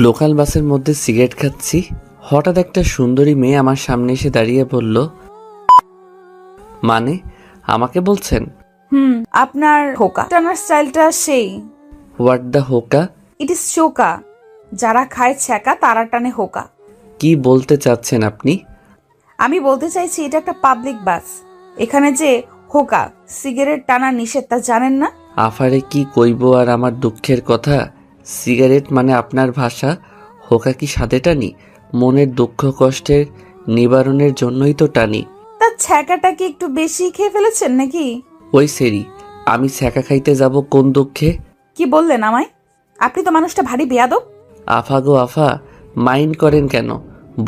Local বাসের মধ্যে cigarette খাচ্ছি, হঠাৎ একটা সুন্দরী মেয়ে আমার সামনে এসে দাঁড়িয়ে বলল, মানে আমাকে বলছেন? আপনার হোকা টানার স্টাইলটা সেই। What the hookah? It is শোকা। যারা খায় ছ্যাঁকা তারা টানে হোকা। কি বলতে চাচ্ছেন আপনি? আমি বলতে চাইছি এটা একটা পাবলিক বাস। এখানে যে হোকা সিগারেট টানা নিষেধ তা জানেন না? আফারে কি কইব আর আমার দুঃখের কথা। সিগারেট মানে আপনার ভাষা, হোকা কি সাথে টানি? মনের দুঃখ কষ্টের নিবারণের জন্যই তো টানি। তা ছ্যাঁকাটা কি একটু বেশি খেয়ে ফেলেছেন নাকি? ওই সেরি, আমি ছ্যাঁকা খাইতে যাব কোন দুঃখে? কি বললেন আমায়? আপনি তো মানুষটা ভারী বেয়াদব। আফা গো আফা, মাইন্ড করেন কেন?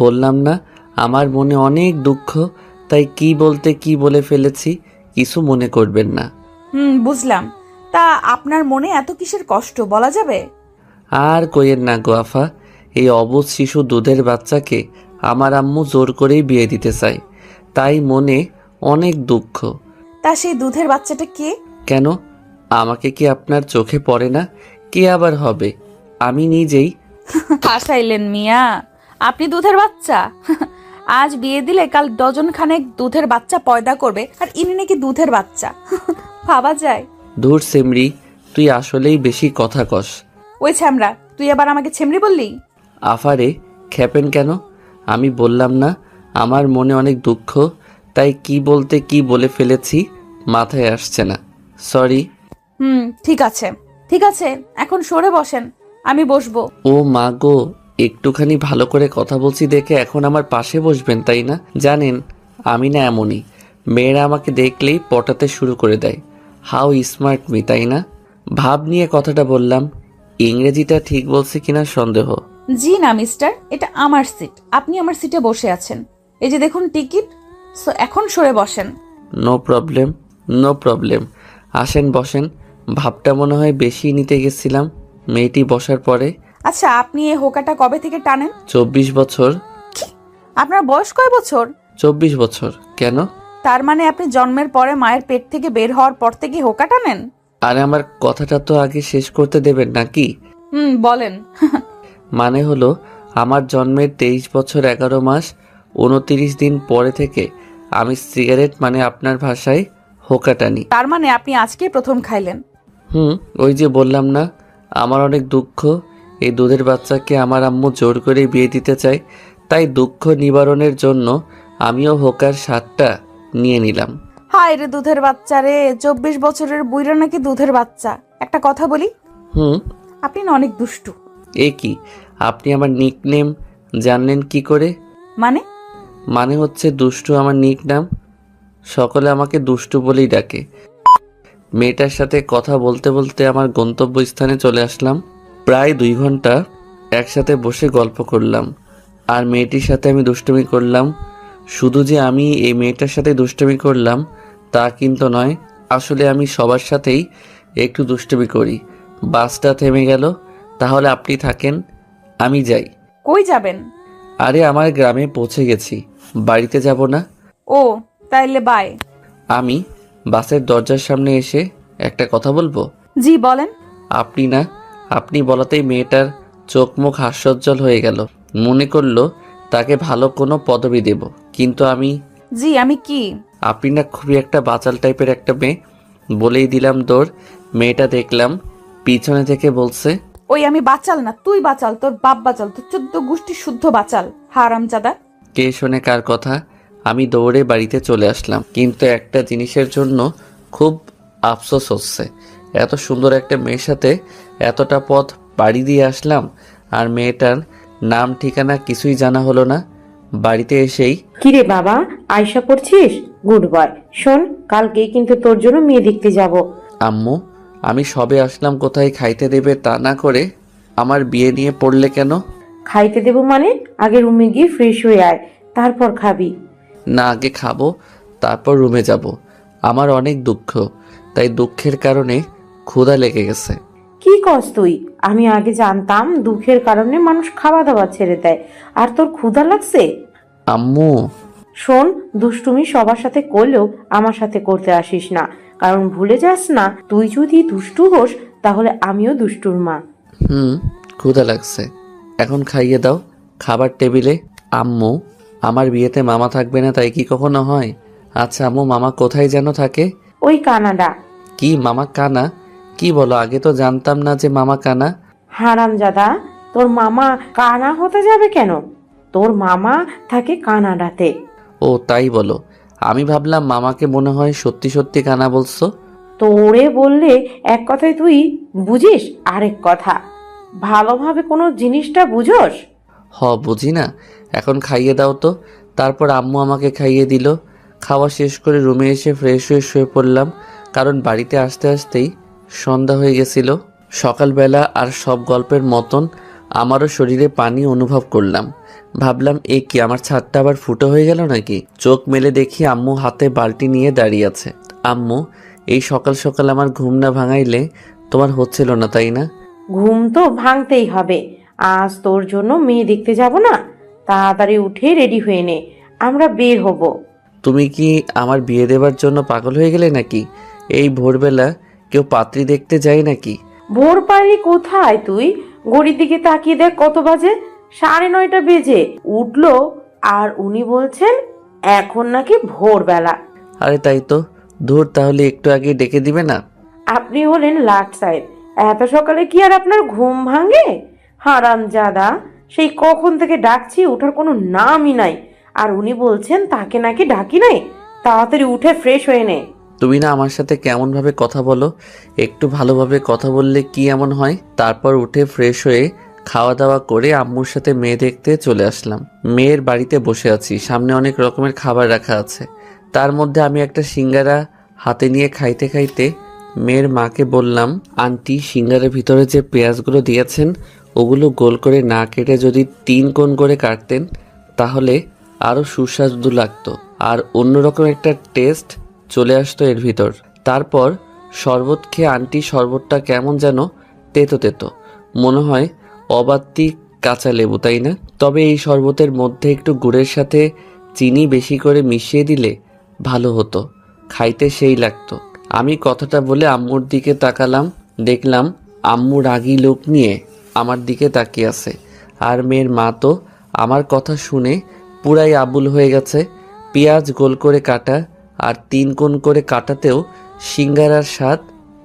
বললাম না আমার মনে অনেক দুঃখ, তাই কি বলতে কি বলে ফেলেছি, কিছু মনে করবেন না। বুঝলাম। তা আপনার মনে এত কিসের কষ্ট বলা যাবে? আর কইেন না গো আফা, এই অবুঝ শিশু দুধের বাচ্চাকে আমার আম্মু জোর করেই বিয়ে দিতে চায়, তাই মনে অনেক দুঃখ। তা সেই দুধের বাচ্চাটা কে? কেন, আমাকে কি আপনার চোখে পড়ে না? কে আবার হবে? আমি নিজেই। হাসাইলেন মিয়া, আপনি দুধের বাচ্চা? আজ বিয়ে দিলে কাল ডজন খানেক দুধের বাচ্চা পয়দা করবে, আর ইনি নাকি দুধের বাচ্চা? ভাবা যায়? দূর সেমরি, তুই আসলেই বেশি কথা কস। ওই ছ্যামরা, তুই আবার আমাকে ছেমরি বললি? আফারে খেপেন কেন? আমি বললাম না আমার মনে অনেক দুঃখ, তাই কি বলতে কি বলে ফেলেছি মাথায় আসছে না, সরি। ঠিক আছে ঠিক আছে, এখন সরে বসেন, আমি বসবো। ও মা গো, একটুখানি ভালো করে কথা বলছি দেখে এখন আমার পাশে বসবেন তাই না? জানেন আমি না এমনই, মেয়েরা আমাকে দেখলেই পটাতে শুরু করে দেয়। হাউ স্মার্ট মি, তাই না? ভাব নিয়ে কথাটা বললাম, ইংরেজিটা ঠিক বলছি কিনা সন্দেহ। জি না মিস্টার, এটা আমার সিট, আপনি আমার সিটে বসে আছেন, এই যে দেখুন টিকিট। সো এখন সরে বসেন। নো প্রবলেম, নো প্রবলেম, আসেন বসেন। ভাবটা মনে হয় বেশি নিতে গেছিলাম মেয়েটি বসার পরে। আচ্ছা, আপনি এই হোকাটা কবে থেকে টানেন? 24 বছর। আপনার বয়স কয় বছর? 24 বছর। কেন? তার মানে আপনি জন্মের পরে মায়ের পেট থেকে বের হওয়ার পর থেকে হোকা টানেন? আরে আমার কথাটা তো আগে শেষ করতে দেবেন নাকি? বলেন। মানে হলো আমার জন্মের 23 বছর 11 মাস 29 দিন পরে থেকে আমি সিগারেট মানে আপনার ভাষায় হোকা টানি। তার মানে আপনি আজকেই প্রথম খাইলেন? ওই যে বললাম না আমার অনেক দুঃখ, এই দুধের বাচ্চাকে আমার আম্মু জোর করে বিয়ে দিতে চায়, তাই দুঃখ নিবারণের জন্য আমিও হোকার স্বাদটা নিয়ে নিলাম। হায় রে দুধের বাচ্চা রে, 24 বছরের বুইরা নাকি দুধের বাচ্চা। একটা কথা বলি, আপনি না অনেক দুষ্টু। এ কি, আপনি আমার নিকনেম জানলেন কি করে? মানে হচ্ছে দুষ্টু আমার নিকনেম, সকলে আমাকে দুষ্টু বলেই ডাকে। মেয়েটার সাথে কথা বলতে বলতে আমার গন্তব্যস্থানে চলে আসলাম। প্রায় 2 ঘন্টা একসাথে বসে গল্প করলাম, আর মেয়েটির সাথে আমি দুষ্টুমি করলাম। শুধু যে আমি এই মেয়েটার সাথে দুষ্টুমি করলাম তা কিন্তু নয়, আসলে আমি সবার সাথেই একটু দুষ্টুমি করি। বাসটা থেমে গেল, তাহলে আপনি থাকেন, আমি যাই। কই যাবেন? আরে আমার গ্রামে পৌঁছে গেছি, বাড়িতে যাব না। ও তাইলে বাই। আমি বাসের দরজার সামনে এসে একটা কথা বলবো? জি বলেন। আপনি বলাতেই মেয়েটার চোখ মুখ হাস্যোজ্জ্বল হয়ে গেল, মনে করলো তাকে ভালো কোনো পদবি দেব, কিন্তু জি আমি কি? আপনি না খুবই একটা বাচাল টাইপের একটা মেয়ে, বলেই দিলাম দৌড়। মেয়েটা দেখলাম পিছনে থেকে বলছে, ওই আমি বাচাল না, তুই বাচাল, তোর বাপ বাচাল, তোর 14 গোষ্ঠী শুদ্ধ বাচাল, হারামজাদা। কে শোনে কার কথা? আমি দৌড়ে বাড়িতে চলে আসলাম, কিন্তু একটা জিনিসের জন্য খুব আফসোস হচ্ছে। এত সুন্দর একটা মেয়ের সাথে এতটা পথ পাড়ি দিয়ে আসলাম, আর মেয়েটার নাম ঠিকানা কিছুই জানা হলো না। বাড়িতে এসেই, কিরে বাবা, আয়সা পড়ছিস? Good boy. শোন, কালকেই কিন্তু তোর জন্য মেয়ে দেখতে যাব। আম্মু আমি সবে আসলাম, কোথায় খাইতে দেবে তা না করে আমার বিয়ে নিয়ে পড়লে কেন? খাইতে দেবো মানে? আগে রুমে গিয়ে ফ্রেশ হয়ে আয়, তারপর খাবি। না, আগে খাবো তারপর রুমে যাব। আমার অনেক দুঃখ, তাই দুঃখের কারণে ক্ষুধা লেগে গেছে। কি কস তুই? আমি আগে জানতাম দুঃখের কারণে মানুষ খাওয়া দাওয়া ছেড়ে দেয়, আর তোর ক্ষুধা লাগছে? আম্মু শোন, দুষ্টুমি সবার সাথে করলেও আমার সাথে করতে আসিস না, কারণ ভুলে যাস না, তুই যদি দুষ্টু হোস তাহলে আমিও দুষ্টুর মা। ক্ষুধা লাগছে। এখন খাইয়ে দাও। খাবার টেবিলে। আম্মু, আমার বিয়েতে মামা থাকবে না তাই কি কখনো হয়? আচ্ছা আম্মু, মামা কোথায় যেন থাকে? ওই কানাডা। কি মামা কানা? কি বলো, আগে তো জানতাম না যে মামা কানা। হারামজাদা, তোর মামা কানা হতে যাবে কেন? তোর মামা থাকে কানাডাতে। ও তাই বলো। আমি ভাবলাম মামাকে মনে হয় সত্যি সত্যি কানা বলছো। তোরে বললে এক কথায় তুই বুঝিস আরেক কথা। ভালোভাবে কোনো জিনিসটা বুঝোস? বুঝি না। এখন খাইয়ে দাও তো। তারপর আম্মু আমাকে খাইয়ে দিল। খাওয়া শেষ করে রুমে এসে ফ্রেশ হয়ে শুয়ে পড়লাম, কারণ বাড়িতে আসতে আসতেই সন্ধ্যা হয়ে গেছিল। সকালবেলা আর সব গল্পের মতন আমারও শরীরে পানি অনুভব করলাম। ভাবলাম এ কি, আমার ছাদটা আবার ফুটো হয়ে গেল নাকি? চোখ মেলে দেখি আম্মু হাতে বালতি নিয়ে দাঁড়িয়ে আছে। আম্মু, এই সকাল সকাল আমার ঘুম না ভাঙাইলে তোমার হচ্ছিল না তাই না? ঘুম তো ভাঙতেই হবে। আজ তোর জন্য মেয়ে দেখতে যাব না? তাড়াতাড়ি উঠে রেডি হয়ে নে, আমরা বের হব। তুমি কি আমার বিয়ে দেবার জন্য পাগল হয়ে গেলে নাকি? এই ভোরবেলা কেউ পাত্রী দেখতে যায় নাকি? ভোর পারলি কোথায় তুই? ঘড়ির দিকে তাকিয়ে দেখ কত বাজে। 9:30 বেজে উঠলো, আর উনি বলছেন এখন নাকি ভোরবেলা। আরে তাই তো। ধুর, তাহলে একটু আগে ডেকে দিবে না? আপনি হলেন লাট সাহেব, এত সকালে কি আর আপনার ঘুম ভাঙে? হারামজাদা, সেই কখন থেকে ডাকছি, ওঠার কোনো নামই নাই। আর উনি বলছেন তাকে নাকি ডাকি নাই। তাড়াতাড়ি উঠে ফ্রেশ হয়ে নে। তুমি না আমার সাথে কেমন ভাবে কথা বলো? একটু ভালোভাবে কথা বললে কি এমন হয়? তারপর উঠে ফ্রেশ হয়ে খাওয়া দাওয়া করে আম্মুর সাথে মেয়ে দেখতে চলে আসলাম। মেয়ের বাড়িতে বসে আছি, সামনে অনেক রকমের খাবার রাখা আছে। তার মধ্যে আমি একটা সিঙ্গারা হাতে নিয়ে খাইতে খাইতে মেয়ের মাকে বললাম, আন্টি, সিঙ্গারের ভিতরে যে পেঁয়াজগুলো দিয়েছেন ওগুলো গোল করে না কেটে যদি 3 কোণ করে কাটতেন তাহলে আরও সুস্বাদু লাগতো, আর অন্যরকম একটা টেস্ট চলে আসতো এর ভিতর। তারপর শরবত খেয়ে আন্টি শরবতটা কেমন যেন তেতো তেতো, মনে হয় অবাত্তি কাঁচা লেবু, তাই না? তবে এই শরবতের মধ্যে একটু গুড়ের সাথে চিনি বেশি করে মিশিয়ে দিলে ভালো হতো, খাইতে সেই লাগতো। আমি কথাটা বলে আম্মুর দিকে তাকালাম, দেখলাম আম্মু রাগী লোক নিয়ে আমার দিকে তাকিয়ে আছে। আর মেয়ের মা তো আমার কথা শুনে পুরাই আবুল হয়ে গেছে। পেঁয়াজ গোল করে কাটা আর 3 কোণ করে কাটাতেও সিঙ্গারার স্বাদ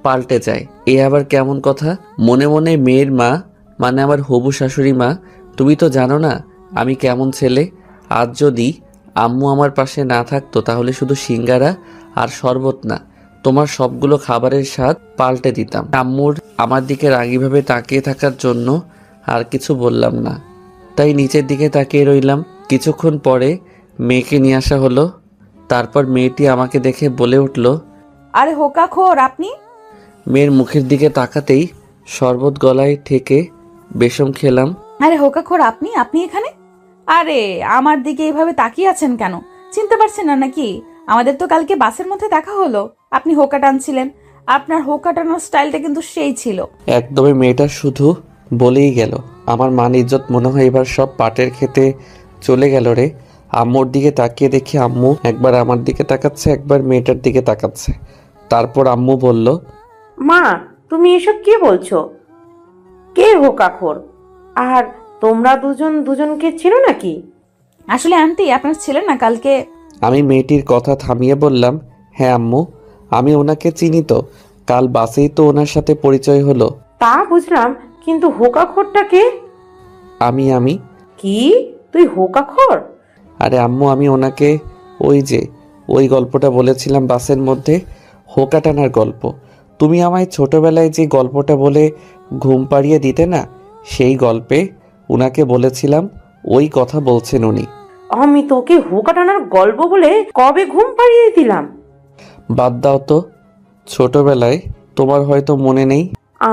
পাল্টে যায়, এ আবার কেমন কথা? মনে মনে মেয়ের মা, মানে আমার হবু শাশুড়ি মা, তুমি তো জানো না আমি কেমন ছেলে। আজ যদি আম্মু আমার পাশে না থাকতো তাহলে শুধু সিঙ্গারা আর শরবত না, তোমার সবগুলো খাবারের স্বাদ পাল্টে দিতাম। আম্মুর আমার দিকে রাগীভাবে তাকিয়ে থাকার জন্য আর কিছু বললাম না, তাই নিচের দিকে তাকিয়ে রইলাম। কিছুক্ষণ পরে মেয়েকে নিয়ে আসা হলো। তারপর মেয়েটি আমাকে দেখে বলে উঠল, আরে হোকা খোর আপনি! মেয়ের মুখের দিকে তাকাতেই শরবত গলায় ঠেকে বেশম খেলাম। আরে হোকা খোর আপনি আপনি এখানে? আরে আমার দিকে এইভাবে তাকিয়ে আছেন কেন? চিনতে পারছেন না নাকি? আমাদের তো কালকে বাসের মধ্যে দেখা হলো, আপনি হোকা টানছিলেন। আপনার হোকা টানার স্টাইলটা কিন্তু সেই ছিল। একদমই মেয়েটা শুধু বলেই গেল। আমার মান ইজ্জত মনে হয় এবার সব পাটের খেতে চলে গেল রে। আম্মুর দিকে তাকিয়ে দেখি আম্মু একবার আমার দিকে তাকাচ্ছে, একবার মেয়েটার দিকে তাকাচ্ছে। তারপর আম্মু বলল, মা, তুমি এসব কি বলছো? কে হোকাখোর? আর তোমরা দুজন দুজনকে চেনো নাকি? আসলে আন্টি, আপনার ছিলেন না কালকে। আমি মেয়েটির কথা থামিয়ে বললাম, হ্যাঁ আম্মু, আমি ওনাকে চিনি তো, কাল বাসেই তো ওনার সাথে পরিচয় হলো। তা বুঝলাম, কিন্তু হোকাখোরটা কে? আমি কি, তুই হোকাখোর? আরে আম্মু, আমি ওনাকে ওই গল্পটা বলেছিলাম বাসের মধ্যে, হোকা টানার গল্প। তুমি আমায় ছোটবেলায় যে গল্পটা বলে ঘুম পাড়িয়ে দিতে না, সেই গল্পে উনাকে বলেছিলাম, ওই কথা বলছেন উনি। আমি তোকে হোকা টানার গল্প বলে কবে ঘুম পাড়িয়ে দিলাম? বাদ দাও তো, ছোটবেলায় তোমার হয়তো মনে নেই।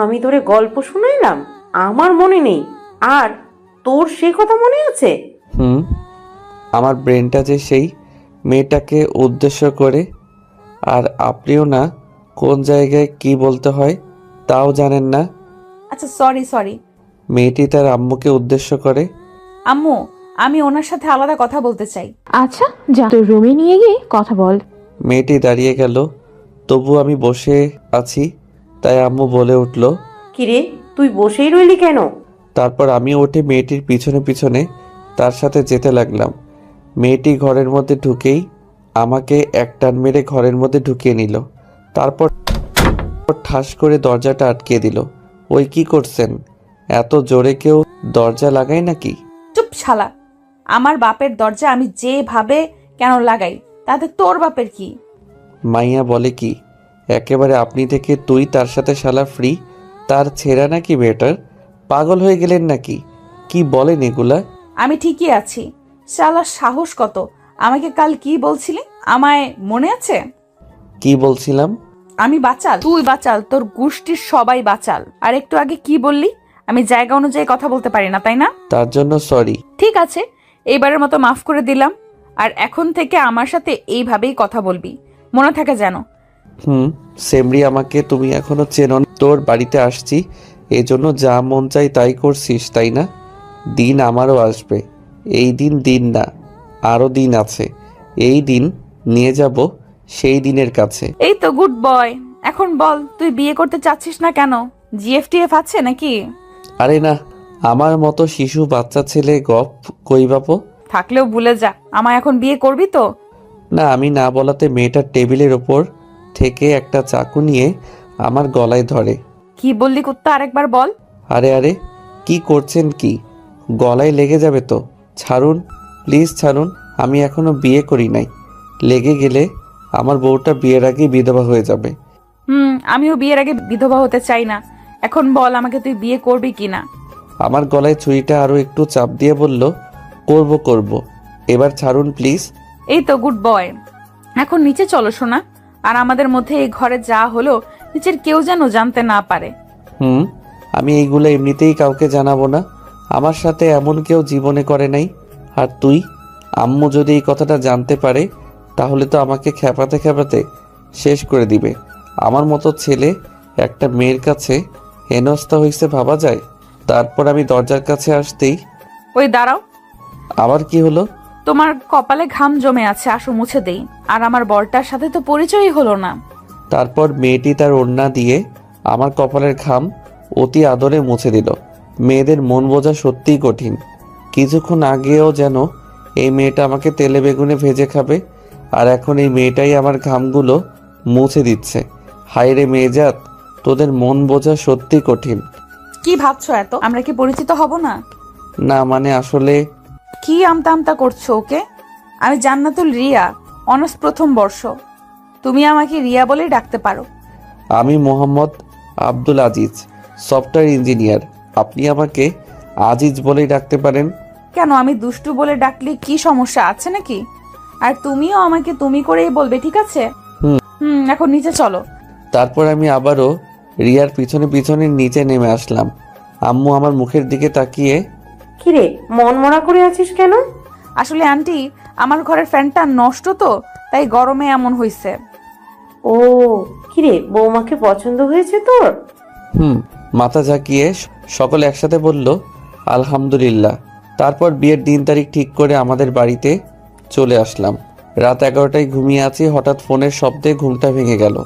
আমি তোরে গল্প শুনাইলাম? আমার মনে নেই, আর তোর সে কথা মনে আছে? আমার ব্রেনটা যে সেই মেয়েটাকে উদ্দেশ্য করে, আর আপনিও না কোন জায়গায় কি বলতে হয় তাও জানেন না। আচ্ছা সরি। মেয়েটি তার আম্মুকে উদ্দেশ্য করে, আম্মু, আমি ওনার সাথে আলাদা কথা বলতে চাই। আচ্ছা যা, তোর রুমে নিয়ে গিয়ে কথা বল। মেয়েটি দাঁড়িয়ে গেল। তবু আমি বসে আছি, তাই আম্মু বলে উঠল, কিরে, তুই বসেই রইলি কেন? তারপর আমি উঠে মেয়েটির পিছনে পিছনে তার সাথে যেতে লাগলাম। মেয়েটি ঘরের মধ্যে ঢুকেই আমাকে এক টান মেরে ঘরের মধ্যে ঢুকিয়ে নিল। তারপর ঠাস করে দরজাটা আটকে দিল। ওই কি করছেন? এত জোরে কেউ দরজা লাগায় নাকি? চুপ শালা, আমার বাপের দরজা আমি যেভাবে কেন লাগাই, তাতে তোর বাপের কি? মাইয়া বলে কি? একেবারে আপনি থেকে তুই, তার সাথে শালা ফ্রি। তার ছেঁড়া নাকি বেটার? পাগল হয়ে গেলেন নাকি? কি বলেন এগুলা? আমি ঠিকই আছি। শালার সাহস কত! আমাকে কাল কি বলছিলি? আমায় মনে আছে? কি বলছিলাম? আমি বাচাল, তুই বাচাল, তোর গোষ্ঠীর সবাই বাচাল। আর একটু আগে কি বললি? আমি জায়গা অনুযায়ী কথা বলতে পারি না, তাই না? তার জন্য সরি। ঠিক আছে, এইবারের মতো মাফ করে দিলাম। আর এখন থেকে আমার সাথে এইভাবেই কথা বলবি, মনে থাকে যেন। সেমরি, আমাকে তুমি এখনো চেনো না? তোর বাড়িতে আসছি এজন্য যা মন চাই তাই করছিস, তাই না? দিন আমারও আসবে। এই দিন না, আরও দিন আছে। এই দিন নিয়ে যাব সেই দিনের কাছে। এই তো গুড বয়। এখন বল, তুই বিয়ে করতে চাচ্ছিস না কেন? জিএফটিএফ আছে নাকি? আরে না, আমার মতো শিশু বাচ্চা ছেলে গপ কই বাপো। থাকলেও ভুলে যা, আমায় এখন বিয়ে করবি তো? না, আমি না বলাতে মেয়েটার টেবিলের ওপর থেকে একটা চাকু নিয়ে আমার গলায় ধরে। কি বললি কুত্তা, আরেকবার বল। আরে আরে, কি করছেন কি? গলায় লেগে যাবে তো। ছাড়ুন, প্লিজ ছাড়ুন। আমি এখনো বিয়ে করি নাই। লেগে গেলে আমার বউটা বিয়ের আগে বিধবা হয়ে যাবে। আমিও বিয়ের আগে বিধবা হতে চাই না। এখন বল, আমাকে তুই বিয়ে করবি কিনা? আমার গলায় ছুরিটা আরো একটু চাপ দিয়ে বলল, করব। এবার ছাড়ুন প্লিজ। এই তো গুড বয়। এখন নিচে চলো শোনা। আর আমাদের মধ্যে এই ঘরে যা হলো নিচের কেউ যেন জানতে না পারে। আমি এইগুলো এমনিতেই কাউকে জানাবো না। আমার সাথে এমন কেউ জীবনে করে নাই। আর তুই, আম্মু যদি এই কথাটা জানতে পারে তাহলে তো আমাকে খেপাতে খেপাতে শেষ করে দিবে। আমার মতো ছেলে একটা মেয়ের কাছে হেনস্থা হয়েছে ভাবা যায়? তারপর আমি দরজার কাছে আসতেই, ওই দাঁড়াও। আবার কি হলো? তোমার কপালে ঘাম জমে আছে, আসো মুছে দেই। আর আমার বরটার সাথে তো পরিচয়ই হলো না। তারপর মেয়েটি তার ওড়না দিয়ে আমার কপালের ঘাম অতি আদরে মুছে দিল। মেয়েদের মন বোঝা সত্যিই কঠিন। কিছুক্ষণ আগেও যেন এই মেয়েটা আমাকে তেলে বেগুনে ভেজে খাবে, আর এখন এই মেয়েটাই আমার ঘামগুলো মুছে দিচ্ছে। হায় রে মেয়েজাত, তোদের মন বোঝা সত্যি কঠিন। কি ভাবছো এত? আমরা কি পরিচিত হব না? না মানে আসলে কি আমতা আমতা করছো ওকে? আমি জান্নাতুল রিয়া, অনার্স প্রথম বর্ষ। তুমি আমাকে রিয়া বলেই ডাকতে পারো। আমি মোহাম্মদ আব্দুল আজিজ, সফটওয়্যার ইঞ্জিনিয়ার। আপনি আমাকে আজিজ বলেই ডাকতে পারেন। কেন, আমি দুষ্টু বলে ডাকলে কি সমস্যা আছে নাকি? আর তুমিও আমাকে তুমি করেই বলবে, ঠিক আছে? এখন নিচে চলো। তারপর আমি আবারও রিয়ার পিছনে পিছনে নিচে নেমে আসলাম। আম্মু আমার মুখের দিকে তাকিয়ে, কিরে মন মরা করে আছিস কেন? আসলে আন্টি, আমার ঘরের ফ্যানটা নষ্ট তো, তাই গরমে এমন হইছে। ও, কিরে বৌমাকে পছন্দ হয়েছে তোর? মাথা ঝাঁকিয়ে সকলে একসাথে বলল আলহামদুলিল্লাহ। তারপর বিয়ের দিন তারিখ ঠিক করে আমাদের বাড়িতে চলে আসলাম। রাত 11টায় ঘুমিয়ে আছি, হঠাৎ ফোনের শব্দে ঘুমটা ভেঙে গেল।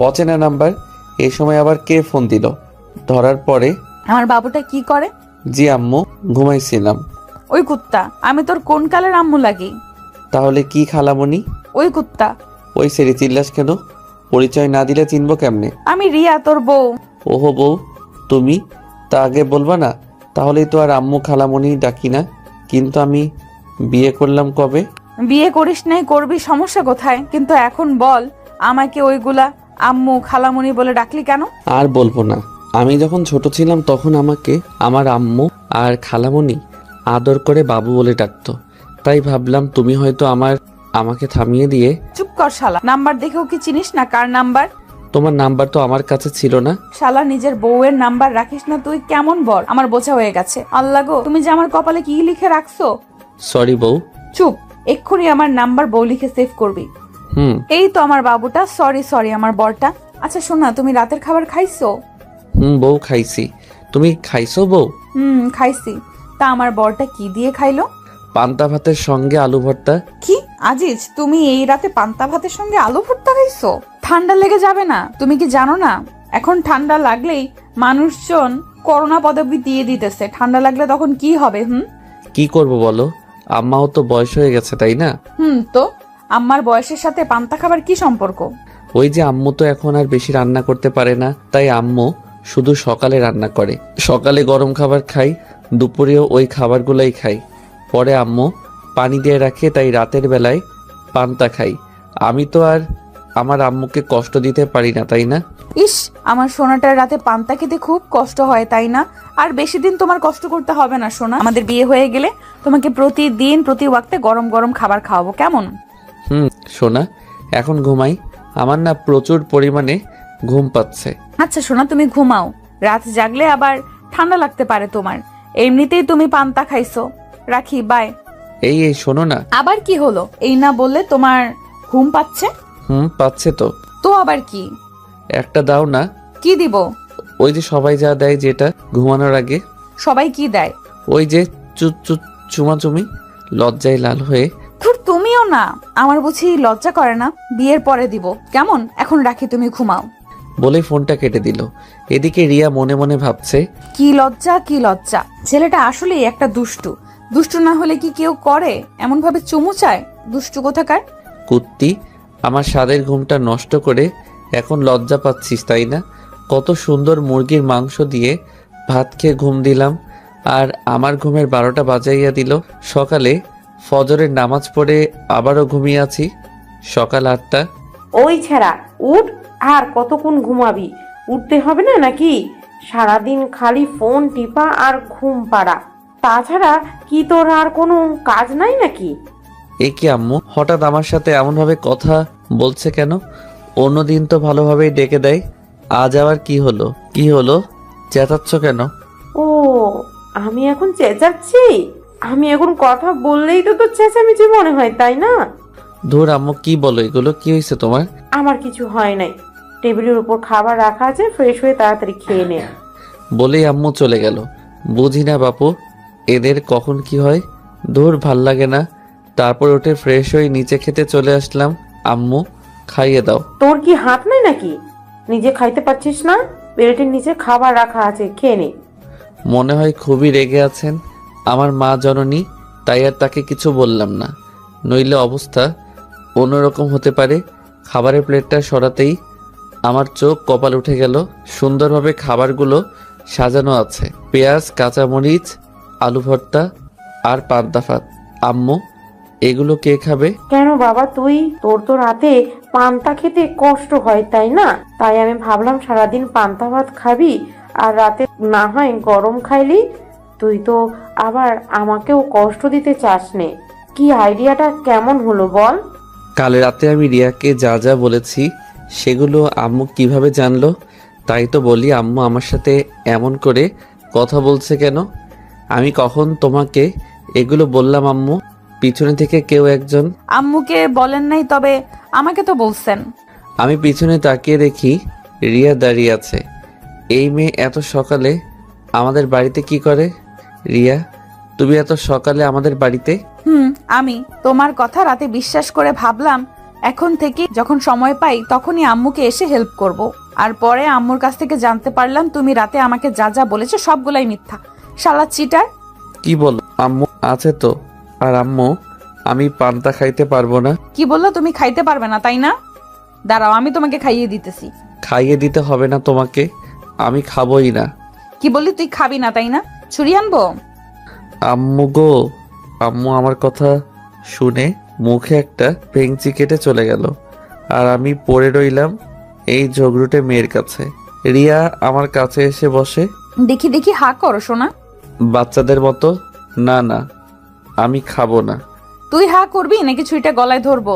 অচেনা নাম্বার। এই সময় আবার কে ফোন দিল? ধরার পরে, আমার বাবুটা কি করে? জি আম্মু, ঘুমাইছিলাম। ওই কুত্তা, আমি তোর কোন কালের আম্মু লাগি? তাহলে কি খালামণি? ওই কুত্তা। ওই সেরি, চিল্লাস কেন? পরিচয় না দিলে চিনবো কেমনে? আমি রিয়া, তোর বউ। ওহো বউ, তুমি তা আগে বলবা না? তাহলেই তো আর আম্মু খালামণি ডাকি না। কিন্তু আমি বিয়ে করলাম কবে? বিয়ে করিস নাই, করবি, সমস্যা কোথায়? কিন্তু এখন বল, আমাকে ওইগুলা আম্মু খালামুনি বলে ডাকলি কেন? আর বলবো না। আমি যখন ছোট ছিলাম তখন আমাকে আমার আম্মু আর খালামণি আদর করে বাবু বলে ডাকতো। তাই ভাবলাম তুমি হয়তো আমাকে থামিয়ে দিয়ে। চুপ কর শালা, নাম্বার দেখেও কি চিনিস না কার নাম্বার? তোমার নাম্বার তো আমার কাছে ছিল না। শালা, নিজের বউয়ের নাম্বার রাখিস না তুই? কেমন বল? আমার বোঝা হয়ে গেছে। আল্লাহ গো, তুমি যে আমার কপালে কি লিখে রাখছো! সরি বউ। চুপ, এক্ষুনি আমার নাম্বার বউ লিখে সেভ করবি। এই তো আমার বাবুটা। সরি আমার বরটা। আচ্ছা শোনা, তুমি রাতের খাবার খাইছো? বউ, খাইছি। তুমি খাইছো বউ? খাইছি। তা আমার বরটা কি দিয়ে খাইলো? পান্তা ভাতের সঙ্গে আলু ভর্তা। কি আজিজ, তুমি এই রাতে পান্তা ভাতের সঙ্গে আলু ভর্তা খাইছো? ঠান্ডা লেগে যাবে না? তুমি কি জানো না এখন ঠান্ডা লাগলেই মানুষজন করোনা পদবি দিয়ে দিতেছে, ঠান্ডা লাগলে তখন কি হবে? কি করব বলো, আম্মাও তো বয়স হয়ে গেছে তাই না? তো আম্মার বয়সের সাথে পান্তা খাবার কি সম্পর্ক? ওই যে আম্মু তো এখন আর বেশি রান্না করতে পারে না, তাই আম্মু শুধু সকালে রান্না করে। সকালে গরম খাবার খাই, দুপুরেও ওই খাবারগুলোই খাই। পরে আম্মু পানি দিয়ে রাখে, তাই রাতের বেলায় পান্তা খাই। আমি তো আর আমার আম্মুকে কষ্ট দিতে পারি না তাই না? ইস, আমার সোনাটার রাতে পান্তা খেতে খুব কষ্ট হয় তাই না? আর বেশি দিন তোমার কষ্ট করতে হবে না সোনা। আমাদের বিয়ে হয়ে গেলে তোমাকে প্রতিদিন প্রতি ওয়াক্তে গরম গরম খাবার খাওয়াবো, কেমন? সোনা, এখন ঘুমাই, আমার না প্রচুর পরিমাণে ঘুম পাচ্ছে। আচ্ছা সোনা, তুমি ঘুমাও, রাত জাগলে আবার ঠান্ডা লাগতে পারে তোমার। এমনিতেই তুমি পান্তা খাইছো। রাখি, বাই। এই শোনো না। আবার কি হলো? এই না বললে তোমার ঘুম পাচ্ছে? পাচ্ছে তো। তো আবার কি? একটা দাও না। কি দিব? ওই যে সবাই যা দেয়, যেটা ঘুমানোর আগে। সবাই কি দেয়? ওই যে চুমাচুমি। লজ্জায় লাল হয়ে। ধুর, তুমিও না। আমার বুঝি লজ্জা করে না? বিয়ের পরে দিব, কেমন? এখন রাখি, তুমি ঘুমাও। বলে ফোনটা কেটে দিল। এদিকে রিয়া মনে মনে ভাবছে, কি লজ্জা, কি লজ্জা। ছেলেটা আসলেই একটা দুষ্টু। দুষ্টু না হলে কি কেউ করে এমন ভাবে চুমু চায়? দুষ্টু কোথাকার। কুত্তি, আমার স্বাদের ঘুমটা নষ্ট করে এখন লজ্জা পাচ্ছিস তাই না? কত সুন্দর মুরগির মাংস দিয়ে ভাত খেয়ে ঘুম দিলাম, আর আমার ঘুমের 12টা বাজাইয়া দিল। সকালে ফজরের নামাজ পড়ে আবারও ঘুমিয়ে আছি। সকাল 8টা। ওই ছেড়া, উঠ। আর কতক্ষণ ঘুমাবি? উঠতে হবে না নাকি? সারাদিন খালি ফোন টিপা আর ঘুম পাড়া, তাছাড়া কি তোর আর কোনো কাজ নাই নাকি? এ কি আম্মু, হঠাৎ আমার সাথে এমনভাবে কথা বলছে কেন? অন্যদিন তো ভালোভাবেই ডেকে দেয়, আজ আবার কি হলো? কি হলো, চেঁচাচ্ছ কেন? ও, আমি এখন চেঁচাচ্ছি? আমি এখন কথা বললেই তো তোর চেঁচামেচি মনে হয় তাই না? ধুর আম্মু, কি বলো এগুলো? কি হয়েছে তোমার? আমার কিছু হয় নাই। টেবিলের উপর খাবার রাখা আছে, ফ্রেশ হয়ে তাড়াতাড়ি খেয়ে নে। বলেই আম্মু চলে গেল। বুঝি না বাপু, এদের কখন কি হয়। ধুর, ভাল লাগে না। তারপর উঠে ফ্রেশ হয়ে নিচে খেতে চলে আসলাম। আম্মু, খাইয়ে দাও। তোর কি হাত নাই নাকি? নিজে খাইতে পারছিস না? প্লেটের নিচে খাবার রাখা আছে, খেয়ে নে। মনে হয় খুবই রেগে আছেন আমার মা জননী, তাই আর তাকে কিছু বললাম না, নইলে অবস্থা অন্যরকম হতে পারে। খাবারের প্লেটটা সরাতেই আমার চোখ কপাল উঠে গেল। সুন্দরভাবে খাবারগুলো সাজানো আছে, পেঁয়াজ, কাঁচামরিচ, আলু ভর্তা আর পান্তা ভাত। আম্মু, এগুলো কে খাবে? কেন বাবা, তোর তো রাতে পান্তা খেতে কষ্ট হয় তাই না? তাই আমি ভাবলাম সারাদিন পান্তা ভাত খাবি আর রাতে না হয় গরম খাইলি। তুই তো আবার আমাকেও কষ্ট দিতে চাস নে। কি আইডিয়াটা কেমন হলো বল? কাল রাতে আমি রিয়াকে যা যা বলেছি সেগুলো আম্মু কিভাবে জানলো? তাই তো বলি, আম্মু আমার সাথে এমন করে কথা বলছে কেন? আমি কখন তোমাকে এগুলো বললাম আম্মু? পিছনে থেকে কেউ একজন। আম্মুকে বলেন নাই, তবে আমাকে তো বলছেন। আমি পিছনে তাকিয়ে দেখি রিয়া দাঁড়িয়ে আছে। এই মেয়ে এত সকালে আমাদের বাড়িতে কি করে? রিয়া, তুমি এত সকালে আমাদের বাড়িতে? আমি তোমার কথা রাতে বিশ্বাস করে ভাবলাম এখন থেকে যখন সময় পাই তখনই আম্মুকে এসে হেল্প করব। আর পরে আম্মুর কাছ থেকে জানতে পারলাম তুমি রাতে আমাকে যা যা বলেছো সবগুলাই মিথ্যা। শালা চিটার। কি বলো? আম্মু আছে তো। আর আম্মু, আমি পান্তা খাইতে পারবো না। কি বললো? তুমি খাইতে পারবে না তাই না? দাঁড়াও, আমি তোমাকে খাইয়ে দিতেছি। খাইয়ে দিতে হবে না তোমাকে, আমি খাবোই না। কি বললি? তুই খাবি না তাই না? ছুরি আনবো? আম্মু গো। আম্মু আমার কথা শুনে মুখে একটা ভেঙচি কেটে চলে গেল, আর আমি পড়ে রইলাম এই ঝগড়ুটে মেয়ের কাছে। রিয়া আমার কাছে এসে বসে। দেখি দেখি, হা করো শোনা। বাচ্চাদের মতো। না না, আমি খাবো না। তুই হা করবি নাকি ছুরিটা গলায় ধরবো?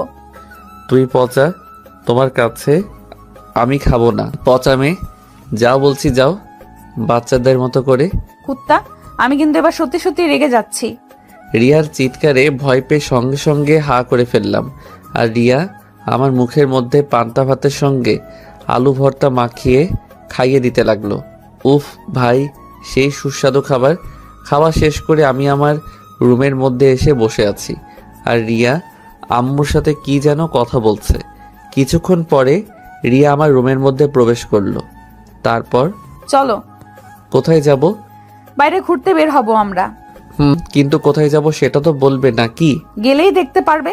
তুই পচা, তোমার কাছে আমি খাবো না। পচা মেয়ে, যাও বলছি যাও, বাচ্চাদের মতো করে। কুত্তা, আমি কিন্তু এবার সত্যি সত্যি রেগে যাচ্ছি। রিয়ার চিৎকারে ভয় পেয়ে সঙ্গে সঙ্গে হা করে ফেললাম, আর রিয়া আমার মুখের মধ্যে পান্তা ভাতের সঙ্গে আলু ভর্তা মাখিয়ে খাইয়ে দিতে লাগলো। উফ ভাই, সেই সুস্বাদু খাবার। খাওয়া শেষ করে আমি আমার রুমের মধ্যে এসে বসে আছি, আর রিয়া আম্মুর সাথে কি যেন কথা বলছে। কিছুক্ষণ পরে রিয়া আমার রুমের মধ্যে প্রবেশ করলো। তারপর চলো, কোথায় যাব? বাইরে ঘুরতে বের হব আমরা। কিন্তু কোথায় যাব সেটা তো বলবে নাকি? গেলেই দেখতে পারবে।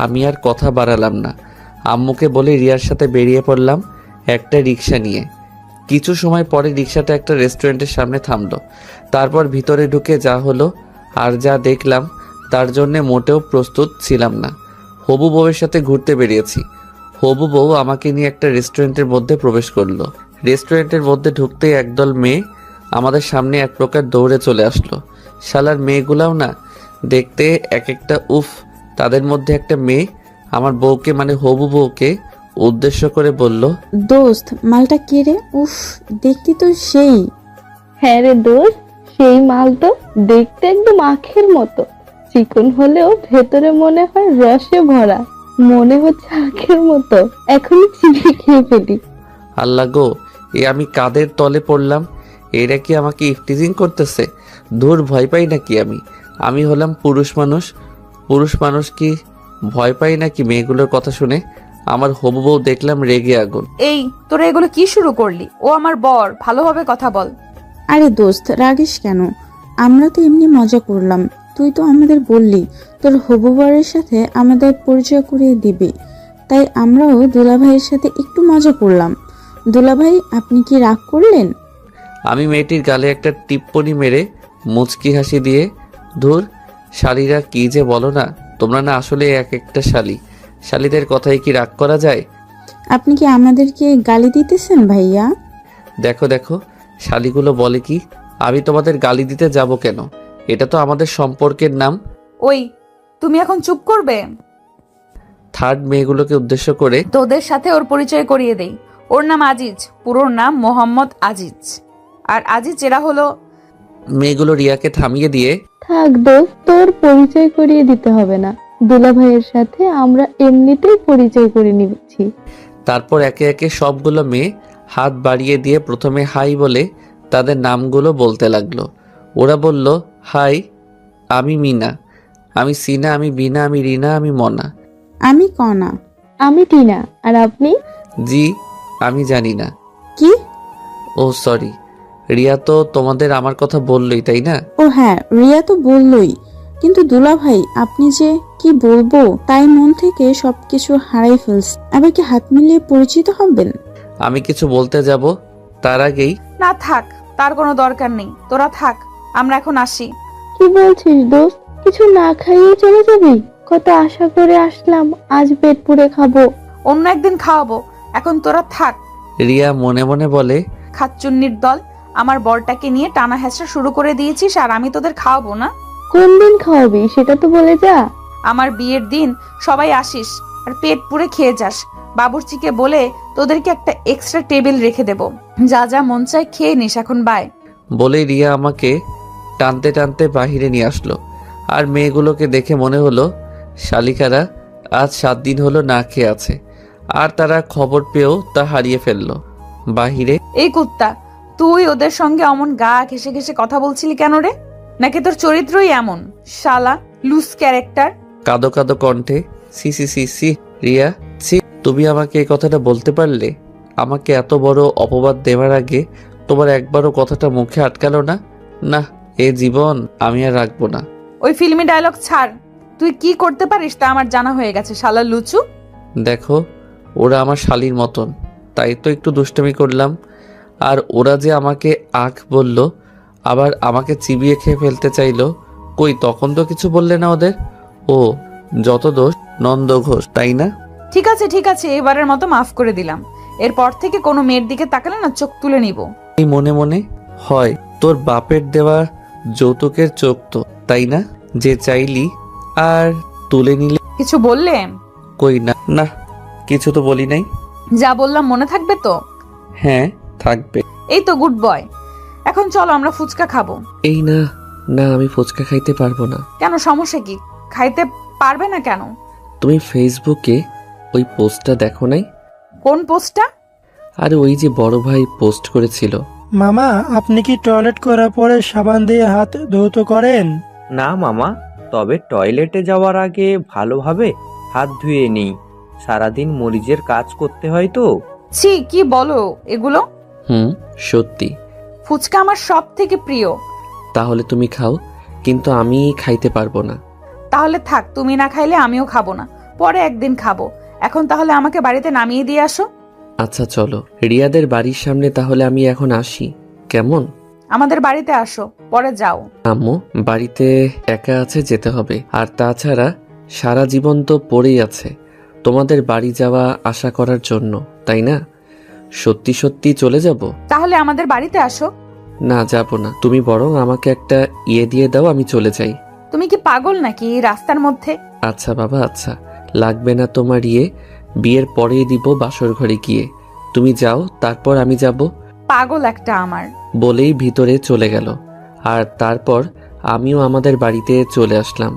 আমি আর কথা বাড়ালাম না, আম্মুকে বলে রিয়ার সাথে বেরিয়ে পড়লাম একটা রিক্সা নিয়ে। কিছু সময় পরে রিক্সাটা একটা রেস্টুরেন্টের সামনে থামলো। তারপর ভিতরে ঢুকে যা হলো আর যা দেখলাম তার জন্যে মোটেও প্রস্তুত ছিলাম না। হবু বউয়ের সাথে ঘুরতে বেরিয়েছি। হবু বউ আমাকে নিয়ে একটা রেস্টুরেন্টের মধ্যে প্রবেশ করলো। রেস্টুরেন্টের মধ্যে ঢুকতেই একদল মেয়ে আমাদের সামনে এক প্রকার দৌড়ে চলে আসলো। শালার মেয়েগুলাও না দেখতে এক একটা, উফ। তাদের মধ্যে একটা মেয়ে আমার বউকে মানে হবু বউকে উদ্দেশ্য করে বলল, দোস্ত মালটা কে রে? উফ, দেখতে তো সেই। হ্যাঁ রে দোস্ত, সেই মাল তো দেখতে একদম আখের মতো, চিকন হলেও ভেতরে মনে হয় রসে ভরা, মনে হচ্ছে আখের মতো, এখনই চিবিয়ে খেয়ে ফেলি। আল্লাহ গো, এ আমি কাদের তলে পড়লাম? এরা কি আমাকে ইফটিজিং করতেছে? ধুর, ভয় পাই নাকি আমি হলাম পুরুষ মানুষ। পুরুষ মানুষ কি ভয় পাই নাকি মেয়েগুলোর কথা শুনে? আমার হবু বউ দেখলাম রেগে আগুন। এই তোরা এগুলো কি শুরু করলি? ও আমার বর, ভালোভাবে কথা বল। আরে দোস্ত রাগিস কেন? আমরা তো এমনি মজা করলাম। তুই তো আমাদের বললি তোর হবু বরের সাথে আমাদের পরিচয় করিয়ে দিবি, তাই আমরাও দুলাভাইয়ের সাথে একটু মজা করলাম। দুলাভাই আপনি কি রাগ করলেন? আমি মেয়েটির গালে একটা টিপ্পনি মেরে মুচকি হাসি দিয়ে, ধুর, শালীরা কি যে বলো না তোমরা, না আসলে এক একটা শালী। শালীদের কথায় কি রাগ করা যায়? আপনি কি আমাদেরকে গালি দিতেছেন ভাইয়া? দেখো দেখো, শালীগুলো বলে কি, আমি তোমাদের গালি দিতে যাব কেন? এটা তো আমাদের সম্পর্কের নাম। ওই তুমি এখন চুপ করবে? থার্ড মেয়েগুলোকে উদ্দেশ্য করে, তোদের সাথে ওর পরিচয় করিয়ে দেই। ওর নাম আজিজ, পুরো নাম মোহাম্মদ আজিজ। আর আজিজ এরা হলো। মেয়েগুলো রিয়াকে থামিয়ে দিয়ে, থাক দোস্ত, তোর পরিচয় করিয়ে দিতে হবে না, দুলা ভাইয়ের সাথে আমরা এমনিতেই পরিচয় করে নিচ্ছি। তারপর একে একে সবগুলো মেয়ে হাত বাড়িয়ে দিয়ে প্রথমে হাই বলে তাদের নামগুলো বলতে লাগলো। ওরা বলল, হাই, আমি মিনা, আমি সিনা, আমি বিনা, আমি রিনা, আমি মনা। আমি কনা। আমি টিনা। আর আপনি? জি, আমি জানি না। কি? ও সরি, রিয়া তো তোমাদের আমার কথা বললই, তাই না? ও হ্যাঁ, রিয়া তো বললই, কিন্তু দুলাভাই আপনি যে কি বলবো তাই মন থেকে সবকিছু হারাই ফেলছে। আবার কি হাত মিলিয়ে পরিচিত হবেন? আমি কিছু বলতে যাব তার আগেই, না থাক, তার কোনো দরকার নেই, তোরা থাক, আমরা এখন আসি। কি বলছিস দোস্ত? কিছু না খাইয়ে চলে যাবি? কত আশা করে আসলাম, আজ পেট পুড়ে খাবো। অন্য একদিন খাওয়াবো, এখন তোরা থাক। রিয়া মনে মনে বলে, খাচ্চুন্নির দল, আমার বরটাকে নিয়ে টানা হেঁচড়া শুরু করে দিয়েছিস আর আমি তোদের খাওয়াবো না? কোন দিন খাওয়াবি সেটা তো বলে যা। আমার বিয়ের দিন সবাই আসিস আর পেট পুড়ে খেয়ে যাস। বাবুর্চিকে বলে তোদেরকে একটা এক্সট্রা টেবিল রেখে দেব, যা যা মন চায় খেয়ে নিস, এখন বাই। বলে রিয়া আমাকে টানতে টানতে বাহিরে নিয়ে আসলো। আর মেয়েগুলোকে দেখে মনে হলো শালিকারা আজ 7 দিন হলো না খেয়ে আছে, আর তারা খবর পেয়েও তা হারিয়ে ফেললো। বাহিরে, এই কুত্তা, তুই ওদের সঙ্গে অমন গা ঘেসে ঘেসে কথা বলছিলি কেন রে? নাকি তোর চরিত্রই এমন? শালা লুজ ক্যারেক্টার। কাদো কাদো কণ্ঠে, সি সি সি সি, রিয়া সি, তুমি আমাকে এই কথাটা বলতে পারলে? আমাকে এত বড় অপবাদ দেওয়ার আগে তোমার একবারও কথাটা মুখে আটকালো না? না, এ জীবন আমি আর রাখবো না। ওই ফিল্মি ডায়লগ ছাড়, তুই কি করতে পারিস তা আমার জানা হয়ে গেছে, শালা লুচু। দেখো, ওরা আমার শালীর মতন, তাই তো একটু দুষ্টুমি করলাম। আর ওরা যে আমাকে আখ বলল, আবার আমাকে চিবিয়ে খেয়ে ফেলতে চাইলো, কই তখন তো কিছু বললে না ওদের? ও, যত দোষ নন্দ ঘোষ, তাই না? ঠিক আছে ঠিক আছে, এবারের মতো মাফ করে দিলাম। এরপর থেকে কোনো মেয়ের দিকে তাকালে না চোখ তুলে নিব। এই মনে মনে, হয় তোর বাপের দেওয়া যৌতুকের চোখ তো, তাই না, যে চাইলি আর তুলে নিলে? কিছু বললে? কই না, না কিছু তো বলি নাই। যা বললাম মনে থাকবে তো? হ্যাঁ থাকবে। এই তো গুড বয়। এখন চলো আমরা ফুচকা খাবো। এই না, না আমি ফুচকা খাইতে পারবো না। কেন, সমস্যা কি? খাইতে পারবে না কেন? তুমি ফেসবুকে ওই পোস্টটা দেখো নাই? কোন পোস্টটা? আরে ওই যে বড় ভাই পোস্ট করেছিল। মামা, আপনি কি টয়লেট করার পরে সাবান দিয়ে হাত ধৌত করেন? না মামা, তবে টয়লেটে যাওয়ার আগে ভালোভাবে হাত ধুয়ে নিই, সারাদিন মরিচের কাজ করতে হয় তো। ছি, কি বলো এগুলো? সত্যি। ফুচকা আমার সব থেকে প্রিয়। তাহলে তুমি খাও, কিন্তু আমি খাইতে পারবো না। তাহলে থাক, তুমি না খাইলে আমিও খাবো না, পরে একদিন খাবো। এখন তাহলে আমাকে বাড়িতে নামিয়ে দিয়ে আসো। আচ্ছা চলো, রিয়াদের বাড়ির সামনে তাহলে আমি এখন আসি, কেমন? আমাদের বাড়িতে আসো, পরে যাও। আম্মু, বাড়িতে একা আছে, যেতে হবে। আর তাছাড়া সারা জীবন তো পড়েই আছে তোমাদের বাড়ি যাওয়া আশা করার জন্য, তাই না? সত্যি সত্যি চলে যাব? তাহলে আমাদের বাড়িতে আসো। না, যাব না। তুমি বরং আমাকে একটা দিয়ে দাও, আমি চলে যাই। তুমি কি পাগল নাকি এই রাস্তার মধ্যে? আচ্ছা বাবা, আচ্ছা, লাগবে না তোমার বিয়ের পরেই দিব বাসর ঘরে গিয়ে। তুমি যাও, তারপর আমি যাব। পাগল একটা আমার। বলেই ভিতরে চলে গেল। আর তারপর আমিও আমাদের বাড়িতে চলে আসলাম।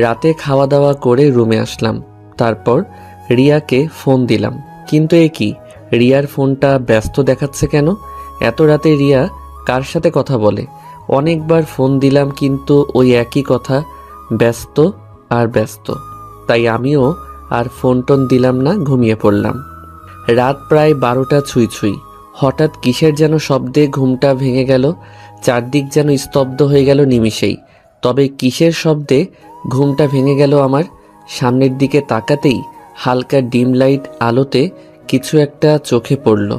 রাতে খাওয়া দাওয়া করে রুমে আসলাম। তারপর রিয়াকে ফোন দিলাম, কিন্তু এ কি, রিয়ার ফোনটা ব্যস্ত দেখাচ্ছে কেন? এত রাতে রিয়া কার সাথে কথা বলে? অনেকবার ফোন দিলাম, কিন্তু ওই একই কথা, ব্যস্ত আর ব্যস্ত। তাই আমিও আর ফোন টোন দিলাম না, ঘুমিয়ে পড়লাম। রাত প্রায় 12টা ছুঁই ছুঁই। হঠাৎ কিসের যেন শব্দে ঘুমটা ভেঙে গেল। চারদিক যেন স্তব্ধ হয়ে গেল নিমিষেই। তবে কিসের শব্দে ঘুমটা ভেঙে গেল আমার? সামনের দিকে তাকাতেই হালকা ডিম লাইট আলোতে কিছু একটা চোখে পড়ল।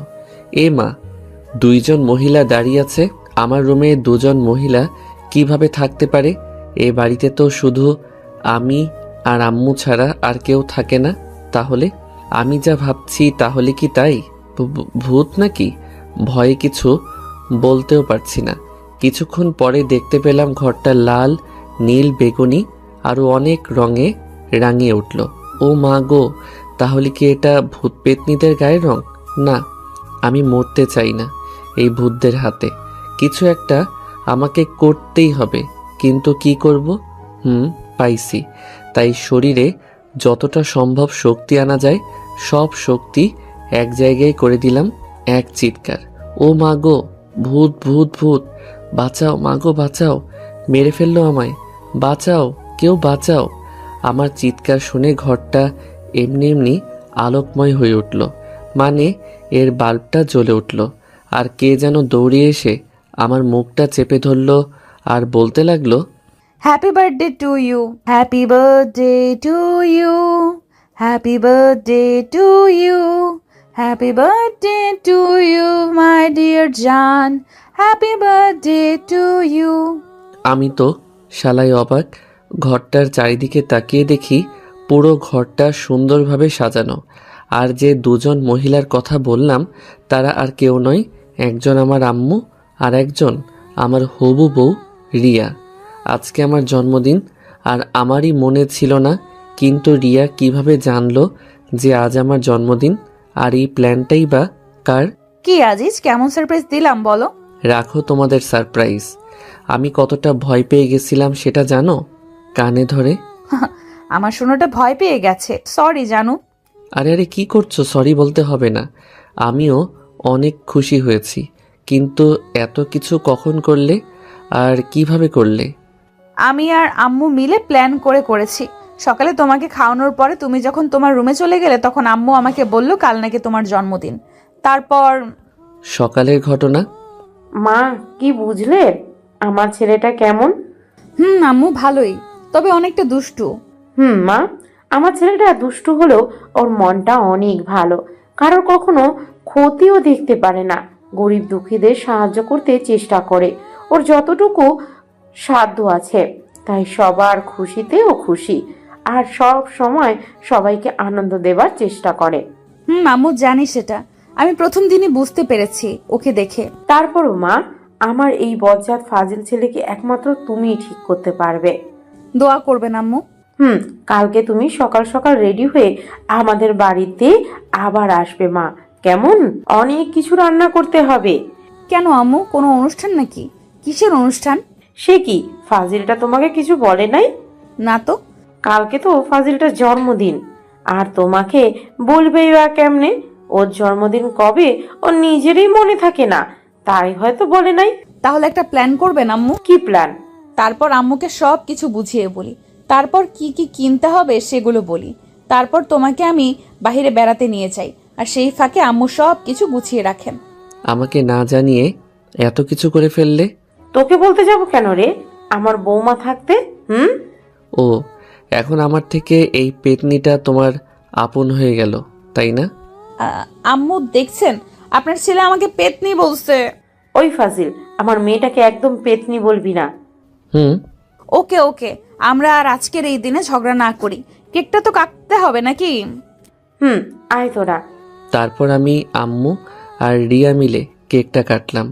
এ মা, 2জন মহিলা দাঁড়িয়ে আছে। আমার রুমে 2জন মহিলা কিভাবে থাকতে পারে? এ বাড়িতে তো শুধু আমি আর আম্মু ছাড়া আর কেউ থাকে না। তাহলে আমি যা ভাবছি তাহলে কি তাই? ভূত নাকি? ভয়ে কিছু বলতেও পারছি না। কিছুক্ষণ পরে দেখতে পেলাম ঘরটা লাল, নীল, বেগুনি আরো অনেক রঙে রাঙিয়ে উঠল। ও মা গো, তাহলে কি এটা ভূত পেতনিদের গায়ের রং? না, আমি মরতে চাই না এই ভূতদের হাতে। কিছু একটা আমাকে করতেই হবে, কিন্তু কি করব? পাইছি। তাই শরীরে যতটা সম্ভব শক্তি আনা যায় সব শক্তি এক জায়গায় করে দিলাম। এক চিৎকার, ও মা গো, ভূত ভূত ভূত, বাঁচাও মা গো, বাঁচাও, মেরে ফেললো আমায়, বাঁচাও, কেউ বাঁচাও। আমার চিৎকার শুনে ঘরটা এমনি এমনি আলোকময় হয়ে উঠল, মানে এর বাল্বটা জ্বলে উঠল। আর কে যেন দৌড়িয়ে এসে আমার মুখটা চেপে ধরল আর বলতে লাগলো, happy birthday to you, happy birthday to you, happy birthday to you, happy birthday to you my dear জান, হ্যাপি বার্থডে টু ইউ। আমি তো শালাই অবাক। ঘরটার চারিদিকে তাকিয়ে দেখি পুরো ঘরটা সুন্দরভাবে সাজানো। আর যে 2জন মহিলার কথা বললাম তারা আর কেউ নয়, একজন আমার আম্মু আর একজন আমার হবু বউ রিয়া। আজকে আমার জন্মদিন, আর আমারই মনে ছিল না, কিন্তু রিয়া কিভাবে জানলো যে আজ আমার জন্মদিন? আর এই প্ল্যানটাই বা কার? কি আজিজ, কেমন সারপ্রাইজ দিলাম বলো? রাখো তোমাদের সারপ্রাইজ। আমি কতটা ভয় পেয়ে গেছিলাম সেটা জানো? কানে ধরে। আমার শোনাটা ভয় পেয়ে গেছে, সরি জানু। আরে আরে, কি করছো? সরি বলতে হবে না। আমিও অনেক খুশি হয়েছি, কিন্তু এত কিছু কখন করলে আর কিভাবে করলে? আমি আর আম্মু মিলে প্ল্যান করেছি। সকালে তোমাকে খাওয়ানোর পরে তুমি যখন তোমার রুমে চলে গেলে তখন আম্মু আমাকে বলল কাল নাকি তোমার জন্মদিন। তারপর সকালের ঘটনা। মা, কি বুঝলে আমার ছেলেটা কেমন? আম্মু ভালোই, তবে অনেকটা দুষ্টু। মা, আমার ছেলেটা দুষ্টু হলেও ওর মনটা অনেক ভালো। কারোর কখনো ক্ষতিও দেখতে পারে না, গরিব দুঃখীদের সাহায্য করতে চেষ্টা করে। ওর যতটুকু সাধ্য আছে, তাই সবার খুশিতে ও খুশি, আর সব সময় সবাইকে আনন্দ দেবার চেষ্টা করে। আম্মু জানি সেটা, আমি প্রথম দিনই বুঝতে পেরেছি ওকে দেখে। তারপরও মা, আমার এই বজ্জাত ফাজিল ছেলেকে একমাত্র তুমিই ঠিক করতে পারবে। দোয়া করবেন আম্মু। কালকে তুমি সকাল সকাল রেডি হয়ে আমাদের বাড়িতে আবার আসবে মা, কেমন? অনেক কিছু রান্না করতে হবে। কেন আম্মু, কোনো অনুষ্ঠান নাকি? কিসের অনুষ্ঠান? সে কি, ফাজিলটা তোমাকে কিছু বলে নাই? না তো। কালকে তো ফাজিলটার জন্মদিন, আর তোমাকে বলবেই বা কেমনে? ওর জন্মদিন কবে ওর নিজেরই মনে থাকে না, তাই হয়তো বলে নাই। তাহলে একটা প্ল্যান করবেন আম্মু। কি প্ল্যান? তারপর আম্মুকে সব কিছু বুঝিয়ে বলি, তারপর কি কি কিনতে হবে সেগুলো বলি, তারপর তোমাকে আমি বাইরে বেড়াতে নিয়ে যাই, আর সেই ফাঁকে আম্মু সব কিছু গুছিয়ে রাখেন। আমাকে না জানিয়ে এত কিছু করে ফেললে? তোকে বলতে যাব কেন রে, আমার বৌমা থাকতে? ও, এখন আমার থেকে এই পেতনিটা তোমার আপন হয়ে গেল, তাই না? আম্মু দেখছেন, আপনার ছেলে আমাকে পেতনি বলছে। ওই ফাজিল, আমার মেয়েটাকে একদম পেতনি বলবি না। হুম। ওকে ওকে, আমরা আর আজকের এই দিনে ঝগড়া না করি। কেকটা তো কাটতে হবে নাকি? আয় তোরা। তারপর আমি, আম্মু আর রিয়া মিলে কেকটা কাটলাম।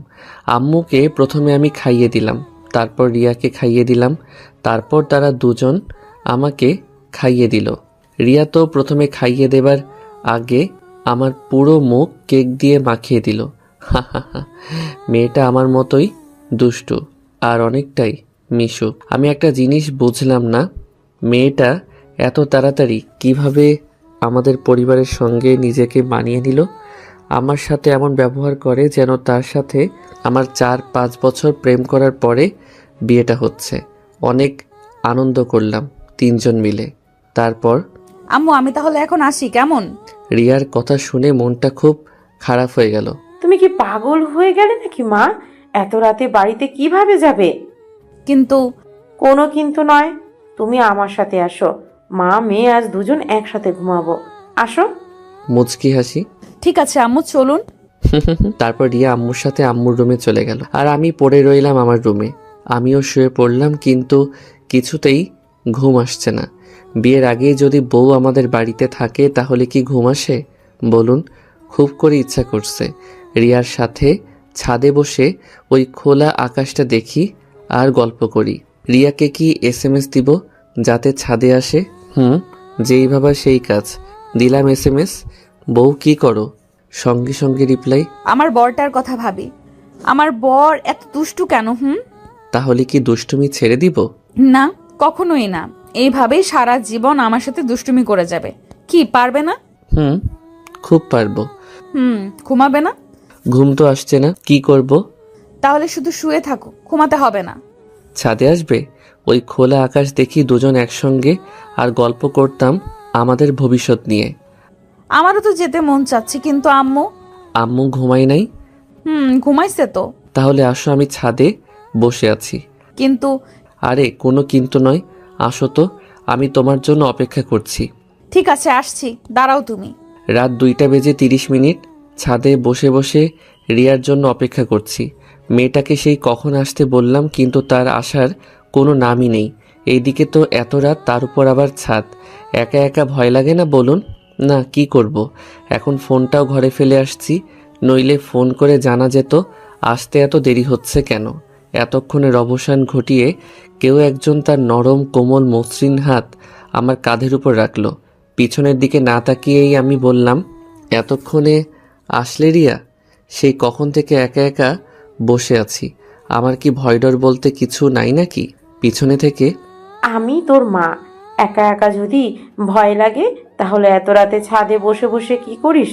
আম্মুকে প্রথমে আমি খাইয়ে দিলাম, তারপর রিয়াকে খাইয়ে দিলাম, তারপর তারা দুজন আমাকে খাইয়ে দিল। রিয়া তো প্রথমে খাইয়ে দেবার আগে আমার পুরো মুখ কেক দিয়ে মাখিয়ে দিল। মেয়েটা আমার মতোই দুষ্টু আর অনেকটাই মিশুক। আমি একটা জিনিস বুঝলাম না, মেয়েটা এত তাড়াতাড়ি কিভাবে আমাদের পরিবারের সঙ্গে নিজেকে মানিয়ে নিল। আমার সাথে এমন ব্যবহার করে যেন তার সাথে আমার 4-5 বছর প্রেম করার পরে বিয়েটা হচ্ছে। অনেক আনন্দ করলাম তিনজন মিলে। তারপর আম্মু আমি তাহলে এখন আসি, কেমন? রিয়ার কথা শুনে মনটা খুব খারাপ হয়ে গেল। তুমি কি পাগল হয়ে গেলে নাকি মা? এত রাতে বাড়িতে কিভাবে যাবে? কিন্তু কোনো কিন্তু নয়, তুমি আমার সাথে আসো। মা মেয়ে আজ দুজন একসাথে ঘুমাবো, আসো। মুচকি হাসি। ঠিক আছে আম্মু, চলুন। তারপর রিয়া আম্মুর সাথে আম্মুর রুমে চলে গেল, আর আমি পড়ে রইলাম আমার রুমে। আমিও শুয়ে পড়লাম, কিন্তু কিছুতেই ঘুম আসছে না। বিয়ের আগেই যদি বউ আমাদের বাড়িতে থাকে তাহলে কি ঘুম আসে বলুন? খুব করে ইচ্ছা করছে রিয়ার সাথে ছাদে বসে ওই খোলা আকাশটা দেখি আর গল্প করি। রিয়াকে কি SMS দিব যাতে ছাদে আসে? যেই ভাবা সেই কাজ, দিলাম SMS। বউ কি করো? সঙ্গে সঙ্গে রিপ্লাই। আমার বরটার কথা ভাবি, আমার বর এত দুষ্টু কেন? তাহলে কি দুষ্টুমি ছেড়ে দিব? না, কখনোই না। এইভাবেই সারা জীবন আমার সাথে দুষ্টুমি করে যাবে। কি পারবে না? খুব পারবো। ঘুমাবে না? ঘুম তো আসছে না, কি করব? তাহলে শুধু শুয়ে থাকো, ঘুমাতে হবে না। ছাদে আসবে, ওই খোলা আকাশ দেখি দুজন একসঙ্গে আর গল্প করতাম আমাদের ভবিষ্যৎ নিয়ে। আমারও তো যেতে মন চাচ্ছে, কিন্তু আম্মু। আম্মু ঘুমাই নাই? ঘুমাইছে তো। তাহলে আসো, আমি ছাদে বসে আছি। কিন্তু আরে কোনো কিন্তু নয়, আসো তো, আমি তোমার জন্য অপেক্ষা করছি। ঠিক আছে আসছি, দাঁড়াও তুমি। রাত 2:30 ছাদে বসে বসে রিয়ার জন্য অপেক্ষা করছি। মেয়েটাকে সেই কখন আসতে বললাম, কিন্তু তার আসার কোনো নামই নেই। এইদিকে তো এত রাত, তার উপর আবার ছাদ। একা একা ভয় লাগে না বলুন? না, কি করব, এখন ফোনটাও ঘরে ফেলে আসছি, নইলে ফোন করে জানা যেত আসতে এত দেরি হচ্ছে কেন। এতক্ষণের অবসান ঘটিয়ে কেউ একজন তার নরম কোমল মসৃণ হাত আমার কাঁধের উপর রাখলো। পিছনের দিকে না তাকিয়েই আমি বললাম, এতক্ষণে আসলে রিয়া? সেই কখন থেকে একা একা বসে আছি, আমার কি ভয় ডর বলতে কিছু নাই নাকি? পিছনে থেকে, আমি তোর মা, একা একা যদি ভয় লাগে তাহলে এত রাতে ছাদে বসে বসে কি করিস?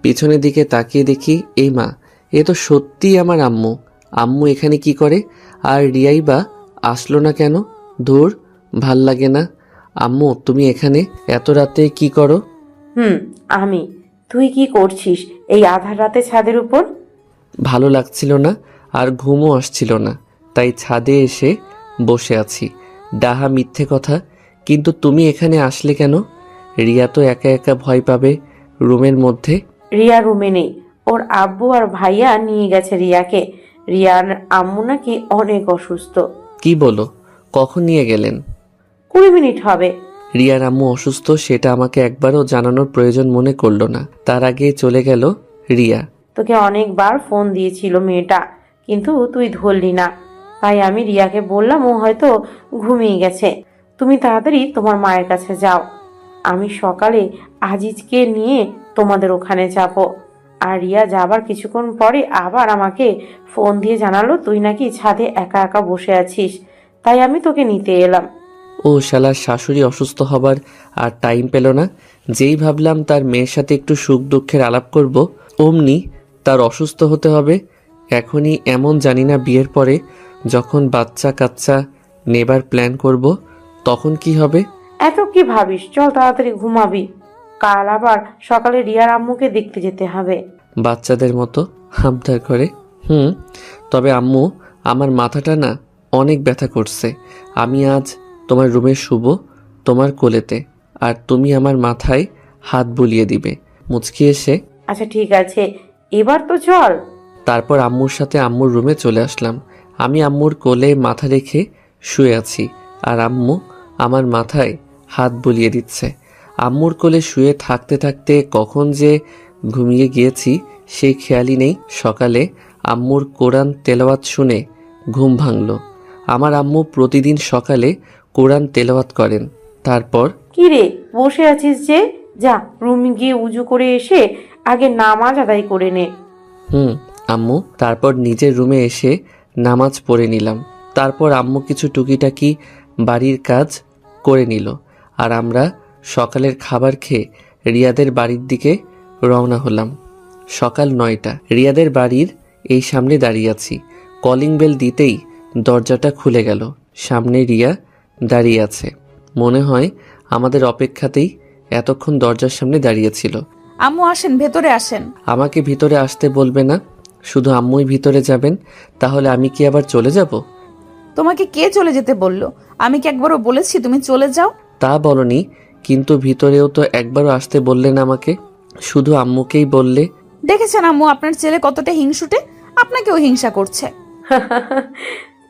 পিছনের দিকে তাকিয়ে দেখি এই মা, এ তো সত্যিই আমার আম্মু। আম্মু এখানে কি করে? আর রিয়াই বা আসলো না কেন? ধুর, ভাল লাগে না। আম্মু তুমি এখানে এত রাতে কি করো? আমি। তুই কি করছিস এই আধার রাতে ছাদের উপর? ভালো লাগছিল না আর ঘুমও আসছিল না, তাই ছাদে এসে বসে আছি। ডাহা মিথ্যে কথা। কিন্তু তুমি এখানে আসলে কেন? রিয়া তো একা একা ভয় পাবে রুমের মধ্যে। রিয়া রুমে নেই, ওর আব্বু আর ভাইয়া নিয়ে গেছে রিয়াকে। রিয়ার আম্মু নাকি অনেক অসুস্থ। কি বলো? কখন নিয়ে গেলেন? 20 মিনিট হবে। রিয়ার আম্মু অসুস্থ সেটা আমাকে একবারও জানানোর প্রয়োজন মনে করলো না, তার আগে চলে গেল রিয়া। তোকে অনেকবার ফোন দিয়েছিল মেয়েটা, কিন্তু তুই ধরলি না, তাই আমি রিয়াকে বললাম ও হয়তো ঘুমিয়ে গেছে। তুমি তাড়াতাড়ি তোমার মায়ের কাছে যাও, আমি সকালে আজিজকে নিয়ে তোমাদের ওখানে যাব। আর রিয়া যাবার কিছুক্ষণ পরে আবার আমাকে ফোন দিয়ে জানালো তুই নাকি ছাদে একা একা বসে আছিস, তাই আমি তোকে নিতে এলাম। ও শালার শাশুড়ি অসুস্থ হবার আর টাইম পেল না। যেই ভাবলাম তার মেয়ের সাথে একটু সুখ দুঃখের আলাপ করব, অমনি তার অসুস্থ হতে হবে। এখনই এমন জানি না বিয়ের পরে যখন বাচ্চা কাচ্চা নেবার প্ল্যান করব তখন কি হবে। এত কি ভাবিস, চল তাড়াতাড়ি ঘুমাবি, কাল আবার সকালে রিয়ার আম্মুকে দেখতে যেতে হবে। বাচ্চাদের মতো আবদার করে। হুম, তবে আম্মু আমার মাথাটা না অনেক ব্যথা করছে। আমি আজ তোমার রুমে শুব তোমার কোলেতে, আর তুমি আমার মাথায় হাত বুলিয়ে দিবে মুচকি এসে। আচ্ছা ঠিক আছে, এবার তো চল। তারপর আম্মুর সাথে আম্মুর রুমে চলে আসলাম। আমি আম্মুর কোলে মাথা রেখে শুয়ে আছি, আর আম্মু আমার মাথায় হাত বুলিয়ে দিচ্ছে। আম্মুর কোলে শুয়ে থাকতে থাকতে কখন যে ঘুমিয়ে গিয়েছি সেই খেয়ালই নেই। সকালে আম্মুর কোরআন তেলাওয়াত শুনে ঘুম ভাঙল। আমার আম্মু প্রতিদিন সকালে কোরআন তেলাওয়াত করেন। তারপর কি রে, বসে আছিস যে? যা রুমে গিয়ে উজু করে এসে আগে নামাজ আদায় করে নে। আম্মু। তারপর নিজের রুমে এসে নামাজ পড়ে নিলাম। তারপর আম্মু কিছু টুকিটাকি বাড়ির কাজ করে নিল, আর আমরা সকালের খাবার খেয়ে রিয়াদের বাড়ির দিকে রওনা হলাম। সকাল 9টা। রিয়াদের বাড়ির এই সামনে দাঁড়িয়ে আছি। কলিং বেল দিতেই দরজাটা খুলে গেল। সামনে রিয়া দাঁড়িয়ে আছে। মনে হয় আমাদের অপেক্ষাতেই এতক্ষণ দরজার সামনে দাঁড়িয়েছিল। আম্মু আসেন, ভেতরে আসেন। আমাকে ভিতরে আসতে বলবে না, শুধু আম্মুই ভিতরে যাবেন? তাহলে আমি কি আবার চলে যাব? তোমাকে কে চলে যেতে বললো? আমি কি একবারও বলেছি তুমি চলে যাও? তা বলনি, কিন্তু ভিতরেও তো একবারও আসতে বললেন আমাকে, শুধু আম্মুকেই বললে। দেখেছেন আম্মু আপনার ছেলে কতটা হিংসুটে, আপনাকেও হিংসা করছে।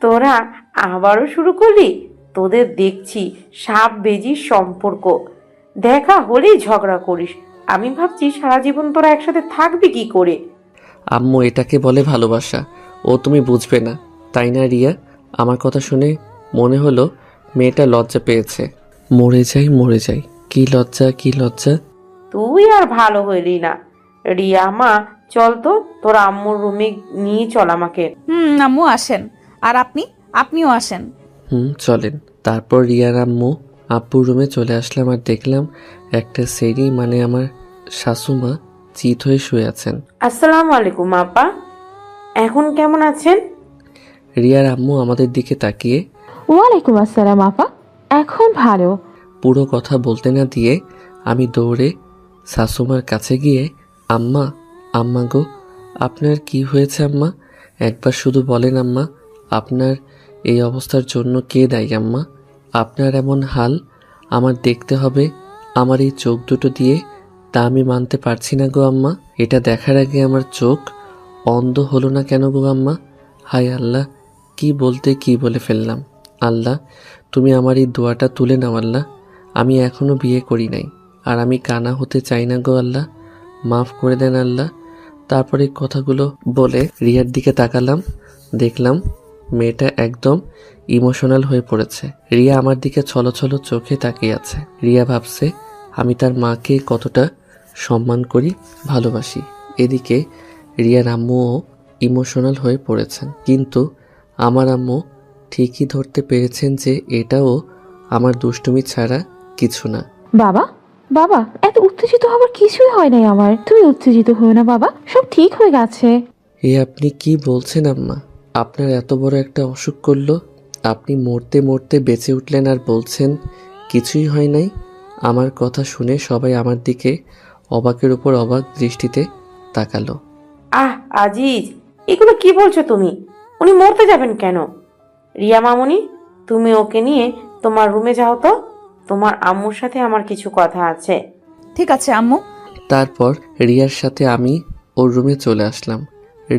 তোরা আবারও শুরু করলি? তোদের দেখছি সাপ বেজির সম্পর্ক, দেখা হলেই ঝগড়া করিস। আমি ভাবছি সারা জীবন তোরা একসাথে থাকবি কি করে। আম্মু, এটাকে বলে ভালোবাসা। ও তুমি বুঝবে না, তাই না রিয়া? আমার কথা শুনে মনে হলো মেয়েটা লজ্জা পেয়েছে। মরে যাই মরে যাই, কি লজ্জা কি লজ্জা। তুই আর ভালো হইলি না। রিয়া মা, চল তো, তোর আম্মুর রুমে নিয়ে চল আমাকে। আম্মু আসেন, আর আপনিও আসেন। চলেন। তারপর রিয়ার আম্মু আব্বুর রুমে চলে আসলাম, আর দেখলাম একটা সেরি মানে আমার শাশুমা চিত হয়ে শুয়ে আছেন। আসসালামু আলাইকুম আপা, এখন কেমন আছেন? রিয়ার আম্মু আমাদের দিকে তাকিয়ে, ওয়ালাইকুম আসসালাম আপা, এখন ভালো। পুরো কথা বলতে না দিয়ে আমি দৌড়ে শাশুমার কাছে গিয়ে, আম্মা, আম্মা গো, আপনার কি হয়েছে আম্মা? একবার শুধু বলেন আম্মা, আপনার এই অবস্থার জন্য কে দায়ী আম্মা? আপনার এমন হাল আমার দেখতে হবে আমার এই চোখ দুটো দিয়ে, তা আমি মানতে পারছি না গো আম্মা। এটা দেখার আগে আমার চোখ অন্ধ হলো না কেন গো আম্মা? হায় আল্লাহ, কি বলতে কি বলে ফেললাম। আল্লাহ, তুমি আমার এই দোয়াটা তুলে নাও আল্লাহ। আমি এখনো বিয়ে করি নাই, আর আমি কানা হতে চাই না গো আল্লাহ, মাফ করে দেন আল্লাহ। তারপরে কথাগুলো বলে রিয়ার দিকে তাকালাম, দেখলাম মেয়েটা একদম ইমোশনাল হয়ে পড়েছে। রিয়া আমার দিকে ছলো ছলো চোখে তাকিয়ে আছে। রিয়া ভাবছে আমি তার মাকে কতটা সম্মান করি, ভালোবাসি। এদিকে রিয়ার আম্মুও ইমোশনাল হয়ে পড়েছেন, কিন্তু আমার আম্মু ঠিকই ধরতে পেরেছেন যে এটাও আমার দুষ্টুমি ছাড়া কিছু না। বাবা, বাবা, এত উত্তেজিত হবার কিছুই হয় নাই আমার। তুমি উত্তেজিত হও না বাবা, সব ঠিক হয়ে গেছে। এ আপনি কি বলছেন আম্মা? আপনার এত বড় একটা অসুখ করলো, আপনি মরতে মরতে বেঁচে উঠলেন আর বলছেন কিছুই হয় নাই? আমার কথা শুনে সবাই আমার দিকে অবাকের উপর অবাক দৃষ্টিতে তাকালো। আজিজ, এগুলো কি বলছো তুমি? উনি মরতে যাবেন কেন? রিয়া মামুনি, তুমি ওকে নিয়ে তোমার রুমে যাও তো, তোমার আম্মুর সাথে আমার কিছু কথা আছে। ঠিক আছে আম্মু। তারপর রিয়ার সাথে আমি ওর রুমে চলে আসলাম।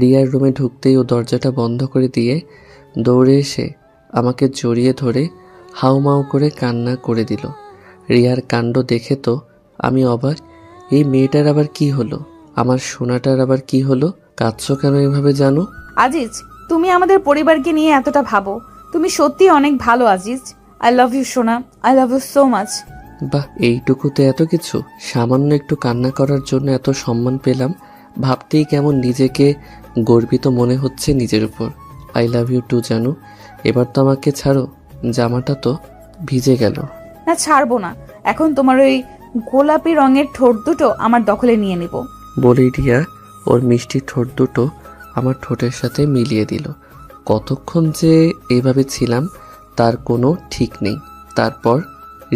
রিয়ার রুমে ঢুকতেই ও দরজাটা বন্ধ করে দিয়ে দৌড়ে এসে আমাকে জড়িয়ে ধরে হাউমাউ করে কান্না করে দিল। রিয়ার কাণ্ড দেখে তো আমি অবাক। এই মেয়েটার আবার কি হলো? আমার সোনাটার আবার কি হলো? কাঁদছো কেন এভাবে জানো? আজিজ, তুমি আমাদের পরিবারকে নিয়ে এতটা ভাবো, তুমি সত্যি অনেক ভালো আজিজ। আই লাভ ইউ সোনা, I love you so much. বাহ, এইটুকুতে এত কিছু? সামান্য একটু কান্না করার জন্য এত সম্মান পেলাম, ভাবতেই কেমন নিজেকে গর্বিত মনে হচ্ছে নিজের উপর। আই লাভ ইউ টু জানু। এবার তো আমাকে ছাড়ো, জামাটা তো ভিজে গেল। না, ছাড়বো না। এখন তোমার ওই গোলাপি রঙের ঠোঁট দুটো আমার দখলে নিয়ে নিব। বলেই রিয়া ওর মিষ্টি ঠোঁট দুটো আমার ঠোঁটের সাথে মিলিয়ে দিল। কতক্ষণ যে এভাবে ছিলাম তার কোনো ঠিক নেই। তারপর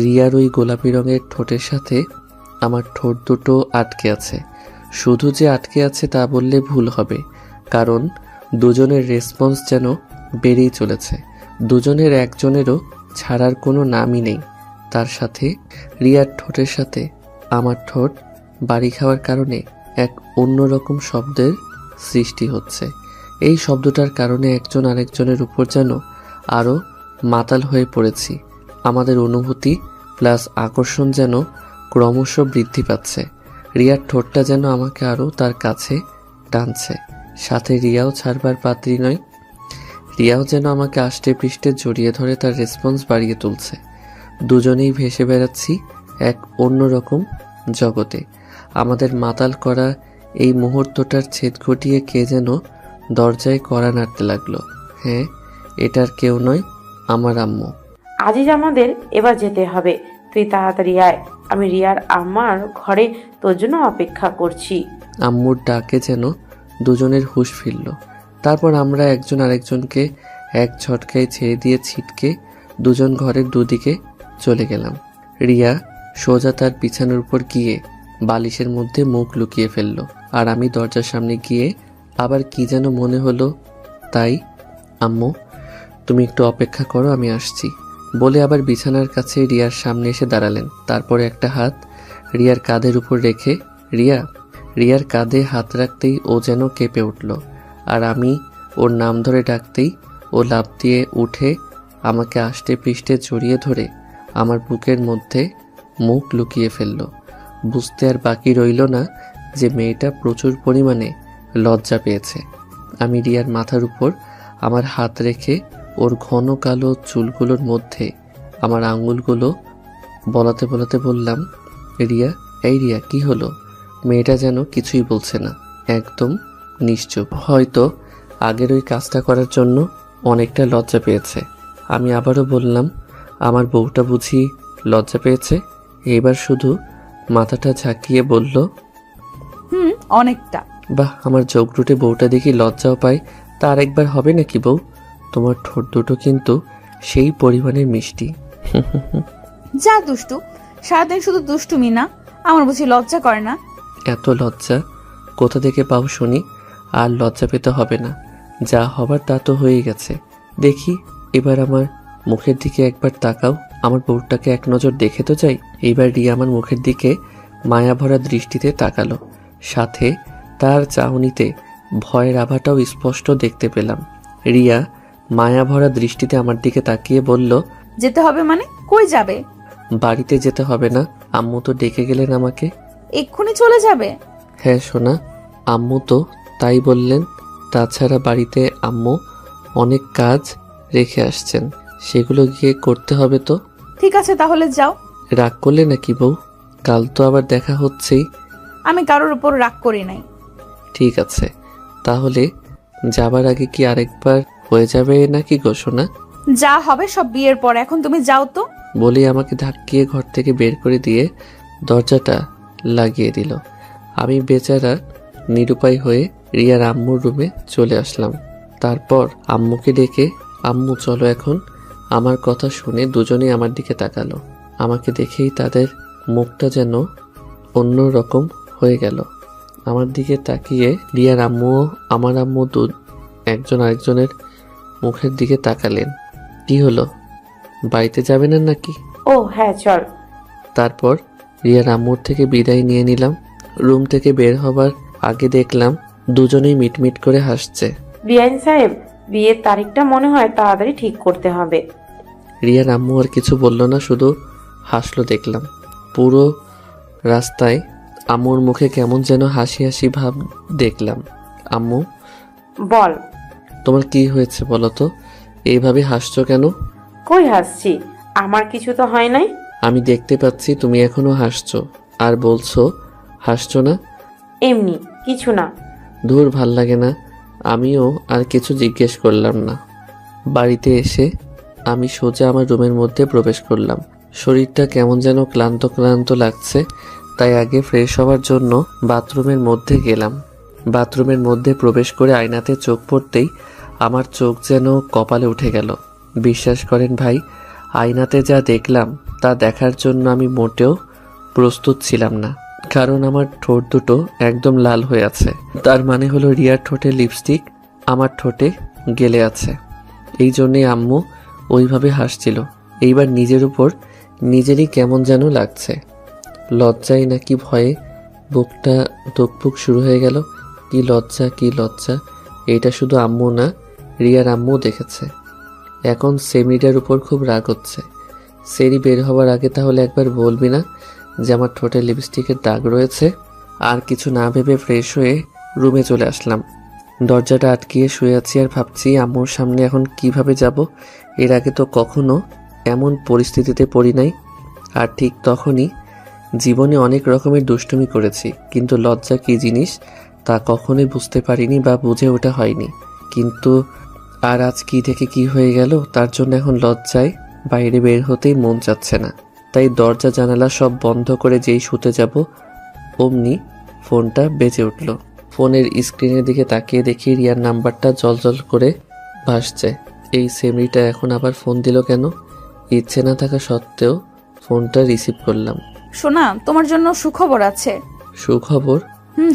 রিয়ার ওই গোলাপি রঙের ঠোঁটের সাথে আমার ঠোঁট দুটো আটকে আছে। শুধু যে আটকে আছে তা বললে ভুল হবে, কারণ দুজনের রেসপন্স যেন বেড়েই চলেছে। দুজনের একজনেরও ছাড়ার কোনো নামই নেই। তার সাথে রিয়ার ঠোঁটের সাথে আমার ঠোঁট বাড়ি খাওয়ার কারণে এক অন্যরকম শব্দের সৃষ্টি হচ্ছে। এই শব্দটার কারণে একজন আরেকজনের উপর যেন আরও মাতাল হয়ে পড়েছি। আমাদের অনুভূতি প্লাস আকর্ষণ যেন ক্রমশ বৃদ্ধি পাচ্ছে। রিয়ার ঠোঁটটা যেন আমাকে আরও তার কাছে টানছে। সাথে রিয়াও ছাড়বার পাত্রী নয়। রিয়াও যেন আমাকে আষ্টে পৃষ্ঠে জড়িয়ে ধরে তার রেসপন্স বাড়িয়ে তুলছে। দুজনেই ভেসে বেড়াচ্ছি এক অন্যরকম জগতে। আমাদের মাতাল করা এই মুহূর্তটার ছেদ ঘটিয়ে কে যেন দরজায় কড়া নাড়তে লাগলো। হ্যাঁ, এটার কেউ নয়, আমার আম্মু। আজিজ, আমাদের এবার যেতে হবে। তুই তাড়াতাড়ি আয়, আমি রিয়ার আম্মার ঘরে তোর জন্য অপেক্ষা করছি। আম্মুর ডাকে যেন দুজনের হুঁশ ফিরল। তারপর আমরা একজন আরেকজনকে এক ঝটকায় ছেড়ে দিয়ে ছিটকে দুজন ঘরের দুদিকে চলে গেলাম। রিয়া সোজা তার বিছানার উপর গিয়ে বালিশের মধ্যে মুখ লুকিয়ে ফেলল, আর আমি দরজার সামনে গিয়ে আবার কি যেন মনে হলো তাই, আম্মু তুমি একটু অপেক্ষা করো, আমি আসছি বলে আবার বিছানার কাছে রিয়ার সামনে এসে দাঁড়ালেন। তারপরে একটা হাত রিয়ার কাঁধের উপর রেখে রিয়ার কাঁধে হাত রাখতেই ও যেন কেঁপে উঠল, আর আমি ওর নাম ধরে ডাকতেই ও লাফ দিয়ে উঠে আমাকে আষ্টে পৃষ্ঠে জড়িয়ে ধরে আমার বুকের মধ্যে মুখ লুকিয়ে ফেলল। বুঝতে আর বাকি রইল না যে মেয়েটা প্রচুর পরিমাণে লজ্জা পেয়েছে। আমি রিয়ার মাথার উপর আমার হাত রেখে ওর ঘন কালো চুলগুলোর মধ্যে আমার আঙুলগুলো বলাতে বলাতে বললাম, রিয়া, এই রিয়া, কি হলো? মেয়েটা যেন কিছুই বলছে না, একদম নিশ্চুপ। হয়তো আগের ওই কাজটা করার জন্য অনেকটা লজ্জা পেয়েছে। আমি আবারও বললাম, আমার বউটা বুঝি লজ্জা পেয়েছে? এবার শুধু মাথাটা ঝাঁকিয়ে বলল, অনেকটা। বাহ, আমার চোখরুটে বউটা দেখি লজ্জাও পায়। তা আরেকবার হবে নাকি বউ? তোমার ঠোঁট দুটো কিন্তু সেই পরিমাণের মিষ্টি। যা দুষ্টু, সারাদিন শুধু দুষ্টুমি না, আমার বুঝি লজ্জা করে না? এত লজ্জা কোথা থেকে পাও শুনি? আর লজ্জা পেতে হবে না, যা হবার তা তো হয়ে গেছে। দেখি এবার আমার মুখের দিকে একবার তাকাও, আমার বউটাকে এক নজর দেখে তো যাই। এইবার রিয়া আমার মুখের দিকে মায়া ভরা দৃষ্টিতে তাকালো, সাথে তার চাহনিতে ভয়ের আভাটাও স্পষ্ট দেখতে পেলাম। রিয়া মায়া ভরা দৃষ্টিতে আমার দিকে তাকিয়ে বলল, যেতে হবে মানে? কই যাবে? বাড়িতে যেতে হবে না, আম্মু তো ডেকে গেলেন আমাকে। এক্ষুনি চলে যাবে? হ্যাঁ সোনা, আম্মু তো তাই বললেন। তাছাড়া বাড়িতে আম্মু অনেক কাজ রেখে আসছেন, সেগুলো গিয়ে করতে হবে তো। ঠিক আছে, তাহলে যাও। রাগ করলে নাকি বউ? কাল তো আবার দেখা হচ্ছেই। আমি কারোর উপর রাগ করি নাই। ঠিক আছে, তাহলে যাবার আগে কি আরেকবার হয়ে যাবে নাকি গো সোনা? যা হবে সব বিয়ের পর, এখন তুমি যাও তো। বলে আমাকে ধাক্কিয়ে ঘর থেকে বের করে দিয়ে দরজাটা লাগিয়ে দিল। আমি বেচারা নিরুপায় হয়ে রিয়ার আম্মুর রুমে চলে আসলাম। তারপর আম্মুকে ডেকে, আম্মু চলো এখন। আমার কথা শুনে দুজনেই আমার দিকে তাকালো। আমাকে দেখেই তাদের মুখটা যেন অন্য রকম হয়ে গেল। আমার দিকে তাকিয়ে রিয়ার আম্মুও আমার আম্মু একজন আরেকজনের মুখের দিকে তাকালেন। কি হলো, বাড়িতে যাবে না নাকি? ও হ্যাঁ, চল। তারপর রিয়ার আম্মুর থেকে বিদায় নিয়ে নিলাম। রুম থেকে বের হবার আগে দেখলাম দুজনেই মিটমিট করে হাসছে। বিআইন সাহেব, বিয়ের তারিখটা মনে হয় তাড়াতাড়ি ঠিক করতে হবে। রিয়ার আম্মু আর কিছু বলল না, শুধু হাসলো দেখলাম। পুরো রাস্তায় আম্মুর মুখে কেমন যেন হাসি হাসি ভাব দেখলাম। আম্মু, বল। তোমার কি হয়েছে বলো তো? এইভাবে হাসছো কেন? কই হাসছি? আমার কিছু তো হয় নাই। আমি দেখতে পাচ্ছি তুমি এখনো হাসছো, আর বলছো হাসছো না। এমনি কিছু না। ধুর, ভাল লাগে না। আমিও আর কিছু জিজ্ঞেস করলাম না। বাড়িতে এসে আমি সোজা আমার রুমের মধ্যে প্রবেশ করলাম। শরীরটা কেমন যেন ক্লান্ত ক্লান্ত লাগছে, তাই আগে ফ্রেশ হওয়ার জন্য বাথরুমের মধ্যে গেলাম। বাথরুমের মধ্যে প্রবেশ করে আয়নাতে চোখ পড়তেই আমার চোখ যেন কপালে উঠে গেল। বিশ্বাস করেন ভাই, আয়নাতে যা দেখলাম তা দেখার জন্য আমি মোটেও প্রস্তুত ছিলাম না। কারণ আমার ঠোঁট দুটো একদম লাল হয়ে আছে। তার মানে হলো রিয়ার ঠোঁটে লিপস্টিক আমার ঠোঁটে গেলে আছে। এই জন্যে আম্মু ওইভাবে হাসছিল। এইবার নিজের উপর নিজেরই কেমন যেন লাগছে। লজ্জায় নাকি ভয়ে বুকটা ধুকপুক শুরু হয়ে গেল। কি লজ্জা, কি লজ্জা! এটা শুধু আম্মু না, রিয়ার আম্মু দেখেছে। এখন সেমিটার উপর খুব রাগ হচ্ছে। সেরি বের হওয়ার আগে তাহলে একবার বলবি না যে আমার ঠোঁটে লিপস্টিকের দাগ রয়েছে? আর কিছু না ভেবে ফ্রেশ হয়ে রুমে চলে আসলাম। দরজাটা আটকিয়ে শুয়ে আছি আর ভাবছি আম্মুর সামনে এখন কিভাবে যাব। এর আগে তো কখনো এমন পরিস্থিতিতে পড়ি নাই। আর ঠিক তখনই জীবনে অনেক রকমের দুষ্টুমি করেছি, কিন্তু লজ্জা কী জিনিস তা কখনোই বুঝতে পারিনি বা বুঝে ওঠা হয়নি। কিন্তু আর আজ কি থেকে কি হয়ে গেল, তার জন্য এখন লজ্জায় বাইরে বের হতেই মন চাচ্ছে না। তাই দরজা জানালা সব বন্ধ করে যেই শুতে যাব অমনি ফোনটা বেজে উঠল। ফোনের স্ক্রিনের দিকে তাকিয়ে দেখি রিয়ার নাম্বারটা জলজল করে ভাসছে। এই সেমরিটা এখন আবার ফোন দিল কেন? ইচ্ছে না থাকা সত্ত্বেও ফোনটা রিসিভ করলাম। সোনা, তোমার জন্য সুখবর আছে। সুখবর?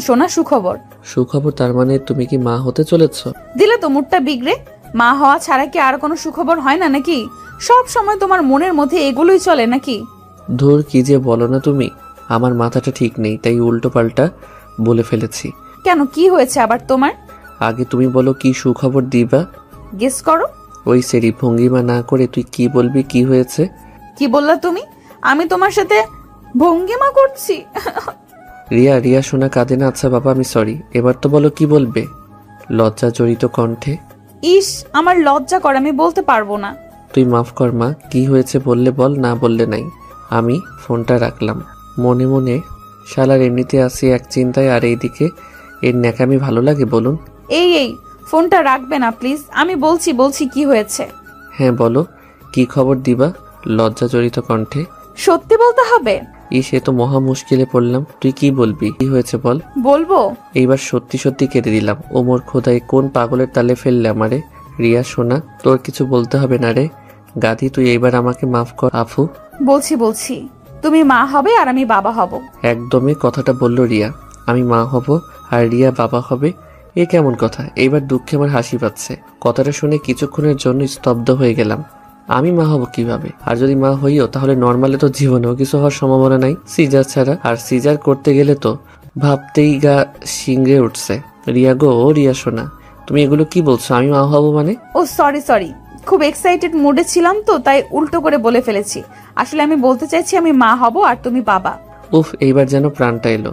সোনা, সুখবর। সুখবর তার মানে তুমি কি মা হতে চলেছ? দিলে তো মুডটা বিগড়ে। মা হওয়া ছাড়া কি আর কোনো সুখবর হয় না নাকি? সব সময় তোমার মনের মধ্যে এগুলোই চলে নাকি? ধুর, কি যে বলো না তুমি। আমার মাথাটা ঠিক নেই, তাই উল্টো পাল্টা বলে ফেলেছি। কেন, কি হয়েছে আবার তোমার? আগে তুমি বলো কি সুখবর দিবা। গেস করো। ওই সেরি ভঙ্গিমা না করে তুই কি বলবি, কি হয়েছে? কি বললা তুমি? আমি তোমার সাথে ভঙ্গিমা করছি? রিয়া, রিয়া শোনা কাঁদে না। আচ্ছা বাবা, আমি সরি। এবার তো বলো কি বলবে। লজ্জা জড়িত কণ্ঠে। ইস, আমার লজ্জা করে, আমি বলতে পারবো না। তুই মাফ কর মা, কি হয়েছে বললে বল, না বললে নাই। আমি ফোনটা রাখলাম। মনে মনে শালার এমনিতে আসি এক চিন্তায়, আর এইদিকে এর ন্যাকামি ভালো লাগে বলুন। এই ফোনটা রাখবে না প্লিজ, আমি বলছি কি হয়েছে। হ্যাঁ বলো, কি খবর দিবা? লজ্জা জড়িত কণ্ঠে। সত্যি বলতে হবে? সে তো মহা মুশকিলে পড়লাম। তুই কি বলবি, কি হয়েছে বল। বলবো? এইবার সত্যি সত্যি কেঁদে দিলাম। ও মোর খোদাই, কোন পাগলের তালে ফেললে আমারে। রিয়া শোনা, তোর কিছু বলতে হবে না রে। গাধি, তুই এইবার আমাকে মাফ কর। আফু, বলছি তুমি মা হবে আর আমি বাবা হব। একদমই কথাটা বলল রিয়া। আমি মা হব আর রিয়া বাবা হবে? এ কেমন কথা? এইবার দুঃখে আমার হাসি পাচ্ছে। কথাটা শুনে কিছুক্ষণের জন্য স্তব্ধ হয়ে গেলাম। আমি মা হব কিভাবে? আর যদি মা হইও তাহলে নর্মালে তো জীবনেও কিছু হওয়ার সম্ভাবনা নাই, সিজার ছাড়া। আর সিজার করতে গেলে তো ভাবতেই গা শিংড়ে উঠছে। রিয়া গো, ও রিয়া শোনা, তুমি এগুলো কি বলছো? আমি মা হব মানে? ও সরি, খুব এক্সাইটেড মুডে ছিলাম তো, তাই উল্টো করে বলে ফেলেছি। আসলে আমি বলতে চাইছি আমি মা হব আর তুমি বাবা। উফ, এইবার যেন প্রাণটা এলো।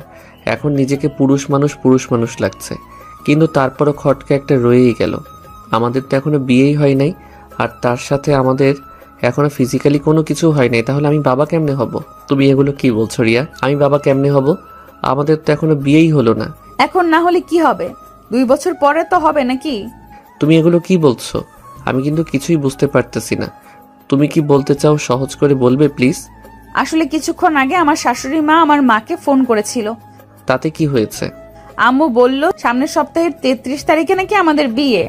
এখন নিজেকে পুরুষ মানুষ লাগছে, কিন্তু তারপরও খটকা একটা রয়েই গেল। আমাদের তো এখনো বিয়েই হয় নাই, আর তার সাথে আমাদের এখনো ফিজিক্যালি কোনো কিছু হয় নাই। তাহলে আমি বাবা কেমনে হব? তুমি এগুলো কি বলছো রিয়া? আমি বাবা কেমনে হব? আমাদের তো এখনো বিয়েই হলো না। এখন না হলে কি হবে? 2 বছর পরে তো হবে নাকি? তুমি এগুলো কি বলছো? আমি কিন্তু কিছুই বুঝতে পারতেছি না। তুমি কি বলতে চাও সহজ করে বলবে প্লিজ? আসলে কিছুক্ষণ আগে আমার শাশুড়ি মা আমার মাকে ফোন করেছিল। তাতে কি হয়েছে? আম্মু বলল সামনের সপ্তাহের 33 তারিখে নাকি আমাদের বিয়ে,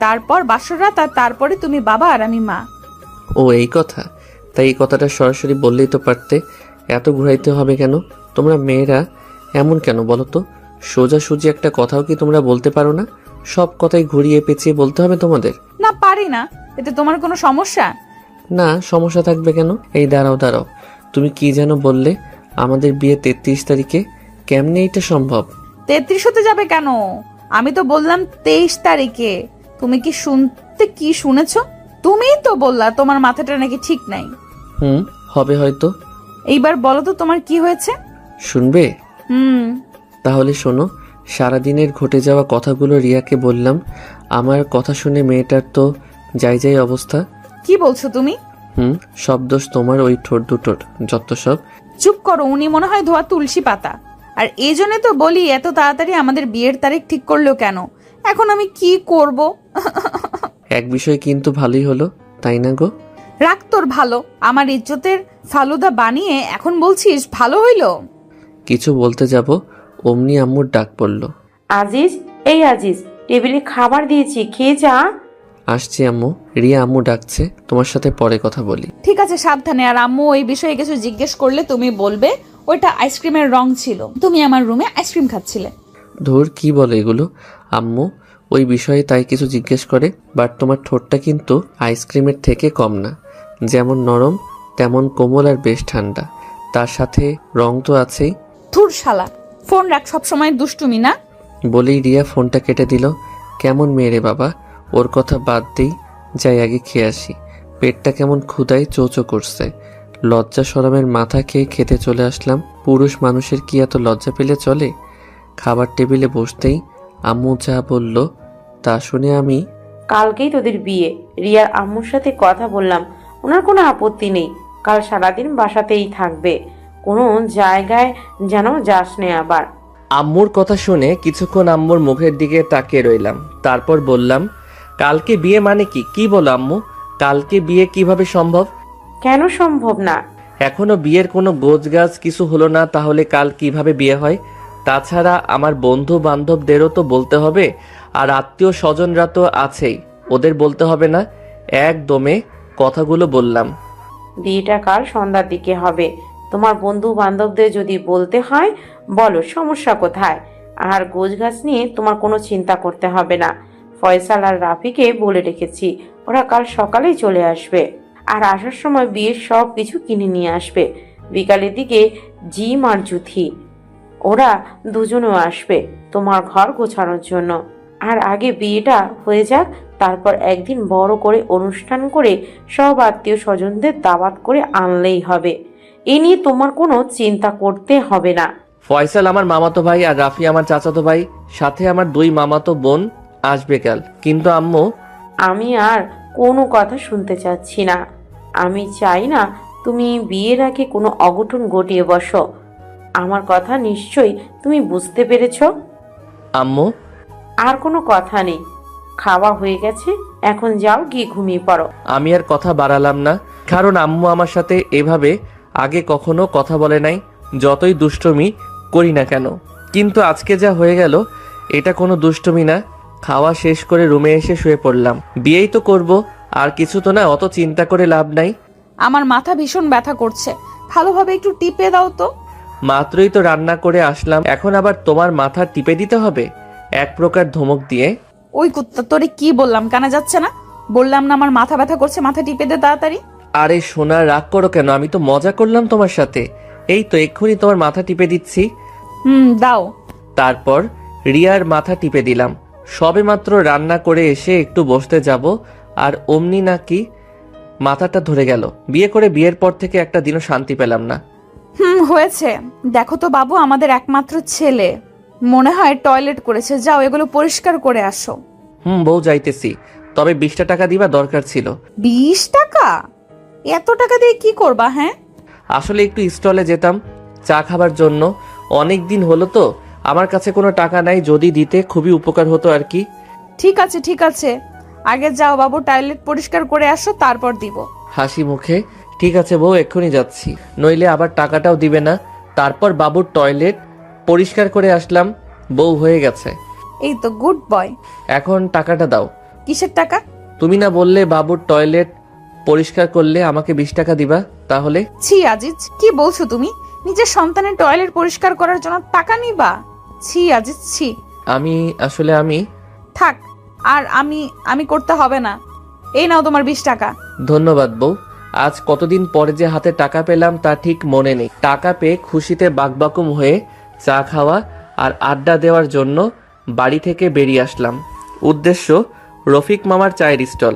তারপর বাসরাত, আর তারপরে তুমি বাবা আর আমি মা। ও এই কথা? তাই এই কথাটা সরাসরি বললেই তো পারতে। এত ঘুরাইতে হবে কেন? তোমরা মেয়েরা এমন কেন বলো তো? সোজাসুজি একটা কথাও কি তোমরা বলতে পারো না? সব কথাই ঘুরিয়ে পেঁচিয়ে বলতে হবে তোমাদের? না, পারি না। এতে তোমার কোনো সমস্যা? না, সমস্যা থাকবে কেন? এই দাঁড়াও, তুমি কি যেন বললে আমাদের বিয়ে 33 তারিখে? কেমনে এটা সম্ভব? 33 হতে যাবে কেন? আমি তো বললাম 23 তারিখে। তুমি কি শুনেছ? তুমিই তো বললা তোমার মাথাটা নাকি ঠিক নাই। হবে হয়তো। এইবার বলো তো তোমার কি হয়েছে? শুনবে? তাহলে শোনো। সারাদিনের ঘটে যাওয়া কথাগুলো রিয়াকে বললাম। আমার কথা শুনে মেয়েটার তো যাই অবস্থা। কি বলছো তুমি? সব দোষ তোমার, ওই ঠোঁট দুটোর যত সব। চুপ করো, উনি মনে হয় ধোয়া তুলসী পাতা। আর এই জন্য তো বলি এত তাড়াতাড়ি আমাদের বিয়ের তারিখ ঠিক করলো কেন? এখন আমি কি করব? এক বিষয় কিন্তু ভালোই হলো, তাই না গো? রাখ তোর ভালো। আমার ইজ্জতের ফালুদা বানিয়ে এখন বলছিস ভালো হইলো? কিছু বলতে যাব অমনি আম্মুর ডাক পড়ল। আজিজ, এই আজিজ, টেবিলে খাবার দিয়েছি, খেয়ে যা। আসছি আম্মু। রিয়া আম্মু ডাকছে, তোমার সাথে পরে কথা বলি। ঠিক আছে, সাবধানে। আর আম্মু ওই বিষয়ে কিছু জিজ্ঞেস করলে তুমি বলবে ওইটা আইসক্রিমের রং ছিল, তুমি আমার রুমে আইসক্রিম খাচ্ছিলে। ধুর, কি বলে এগুলো? আম্মু ওই বিষয়ে তাই কিছু জিজ্ঞেস করে। বাট তোমার ঠোঁটটা কিন্তু আইসক্রিমের থেকে কম না, যেমন নরম তেমন কোমল আর বেশ ঠান্ডা, তার সাথে রং তো আছেই। ধুর শালা, ফোন রাখ, সব সময় দুষ্টুমি না। বলেই রিয়া ফোনটা কেটে দিল। কেমন মেয়ে রে বাবা, ওর কথা বাদ দেই, যাই আগে খেয়ে আসি। পেটটা কেমন ক্ষুধায় চোচো করছে। লজ্জা শরমের মাথা খেয়ে খেতে চলে আসলাম। পুরুষ মানুষের কি এত লজ্জা পেলে চলে? খাবার টেবিলে বসতেই আম্মু যা বলল তা শুনে আমি কালকেই তোদের বিয়ে। রিয়ার আম্মুর সাথে কথা বললাম, ওনার কোনো আপত্তি নেই। কাল সারাদিন বাসাতেই থাকবে, কোনো জায়গায় যেন যাস নে আবার। আম্মুর কথা শুনে কিছুক্ষণ আম্মুর মুখের দিকে তাকিয়ে রইলাম। তারপর বললাম, কালকে বিয়ে মানে কি? কি বলো আম্মু, কালকে বিয়ে কিভাবে সম্ভব? কেন সম্ভব না? এখনো বিয়ের কোনো গোছগাছ কিছু হলো না, তাহলে কাল কিভাবে বিয়ে হয়? তাছাড়া আমার বন্ধু বান্ধবদেরও তো বলতে হবে, আর আত্মীয় স্বজনরা তো আছেই, ওদের বলতে হবে না? একদমে কথাগুলো বললাম। বিয়েটা কাল সন্ধ্যার দিকে হবে। তোমার বন্ধু বান্ধবদের যদি বলতে হয় বলো, সমস্যা কোথায়? আর গোছগাছ নিয়ে তোমার কোনো চিন্তা করতে হবে না। ফয়সাল আর রাফিকে বলে রেখেছি, ওরা কাল সকালেই চলে আসবে। আর আসার সময় বিয়ের সব কিছু কিনে নিয়ে আসবে। বিকালের দিকে জিম আর জুথি, ওরা দুজনেও আসবে তোমার ঘর গোছানোর জন্য। আর আগে বিয়েটা হয়ে যাক, তারপর একদিন বড় করে অনুষ্ঠান করে সব আত্মীয় স্বজনদের দাওয়াত করে আনলেই হবে। এ নিয়ে তোমার কোনো চিন্তা করতে হবে না। ফয়সাল আমার মামাতো ভাই আর রাফি আমার চাচাতো ভাই, সাথে আমার 2 মামাতো বোন আসবে কাল। কিন্তু আম্মু, আমি আর কোনো কথা শুনতে চাচ্ছি না। আমি চাই না তুমি বিয়ের আগে কোনো অঘটন ঘটিয়ে বসো। আমার কথা নিশ্চয়ই তুমি বুঝতে পেরেছো। আম্মু, আর কোনো কথা নেই, খাওয়া হয়ে গেছে, এখন যাও গিয়ে ঘুমিয়ে পড়ো। আমি আর কথা বাড়ালাম না, কারণ আম্মু আমার সাথে এভাবে আগে কখনো কথা বলে নাই, যতই দুষ্টুমি করি না কেন। কিন্তু আজকে যা হয়ে গেল, এটা কোনো দুষ্টুমি না। খাওয়া শেষ করে রুমে এসে শুয়ে পড়লাম। বিয়েই তো করব, আর কিছু তো না, অত চিন্তা করে লাভ নাই। আমার মাথা ভীষণ ব্যথা করছে, ভালোভাবে একটু টিপে দাও তো। মাত্রই তো রান্না করে আসলাম, এখন আবার তোমার মাথা টিপে দিতে হবে? এক প্রকার ধমক দিয়ে। ওই কুত্তা, তোরে কি বললাম, কানা যাচ্ছে না? বললাম না আমার মাথা ব্যথা করছে, মাথা টিপে দে তাড়াতাড়ি। আরে সোনা, রাগ করো কেন? আমি তো মজা করলাম তোমার সাথে। এই তো এক্ষুনি তোমার মাথা টিপে দিচ্ছি। দাও। তারপর রিয়ার মাথা টিপে দিলাম। সবে মাত্র রান্না করে এসে একটু বসতে যাব, আর অমনি নাকি মাথাটা ধরে গেল। বিয়ে করে বিয়ের পর থেকে একটা দিনও শান্তি পেলাম না। হয়েছে, দেখো তো বাবু, আমাদের একমাত্র ছেলে মনে হয় টয়লেট করেছে, যাও এগুলো পরিষ্কার করে আসো। বউ, যাইতেছি, তবে 20টা টাকা দিবা দরকার ছিল। 20 টাকা? এত টাকা দিয়ে কি করবা? হ্যাঁ, আসলে একটু স্টলে যেতাম চা খাবার জন্য, অনেক দিন হলো তো, আমার কাছে কোনো টাকা নাই, যদি দিতে খুবই উপকার হতো আর কি। ঠিক আছে ঠিক আছে, আগে যাও বাবু, টয়লেট পরিষ্কার করে আসো, তারপর দিব। হাসি মুখে, ঠিক আছে বউ, এক্ষুনি যাচ্ছি, নইলে আবার টাকাটাও দিবে না। তারপর বাবুর টয়লেট পরিষ্কার করে আসলাম, বউ হয়ে গেছে। এই তো গুড বয়। এখন টাকাটা দাও। কিসের টাকা? তুমি না বললে বাবুর টয়লেট পরিষ্কার করলে আমাকে 20 টাকা দিবা? তাহলে? ছি আজিজ, কি বলছো তুমি? নিজের সন্তানের টয়লেট পরিষ্কার করার জন্য টাকা নিবা? ছি আজিজ, ছি। আমি থাক, আর আমি করতে হবে না। এই নাও তোমার 20 টাকা। ধন্যবাদ বউ। আজ কতদিন পরে যে হাতে টাকা পেলাম তা ঠিক মনে নেই। টাকা পেয়ে খুশিতে বাকবাকুম হয়ে চা খাওয়া আর আড্ডা দেওয়ার জন্য বাড়ি থেকে বেরিয়ে আসলাম। উদ্দেশ্য রফিক মামার চায়ের স্টল।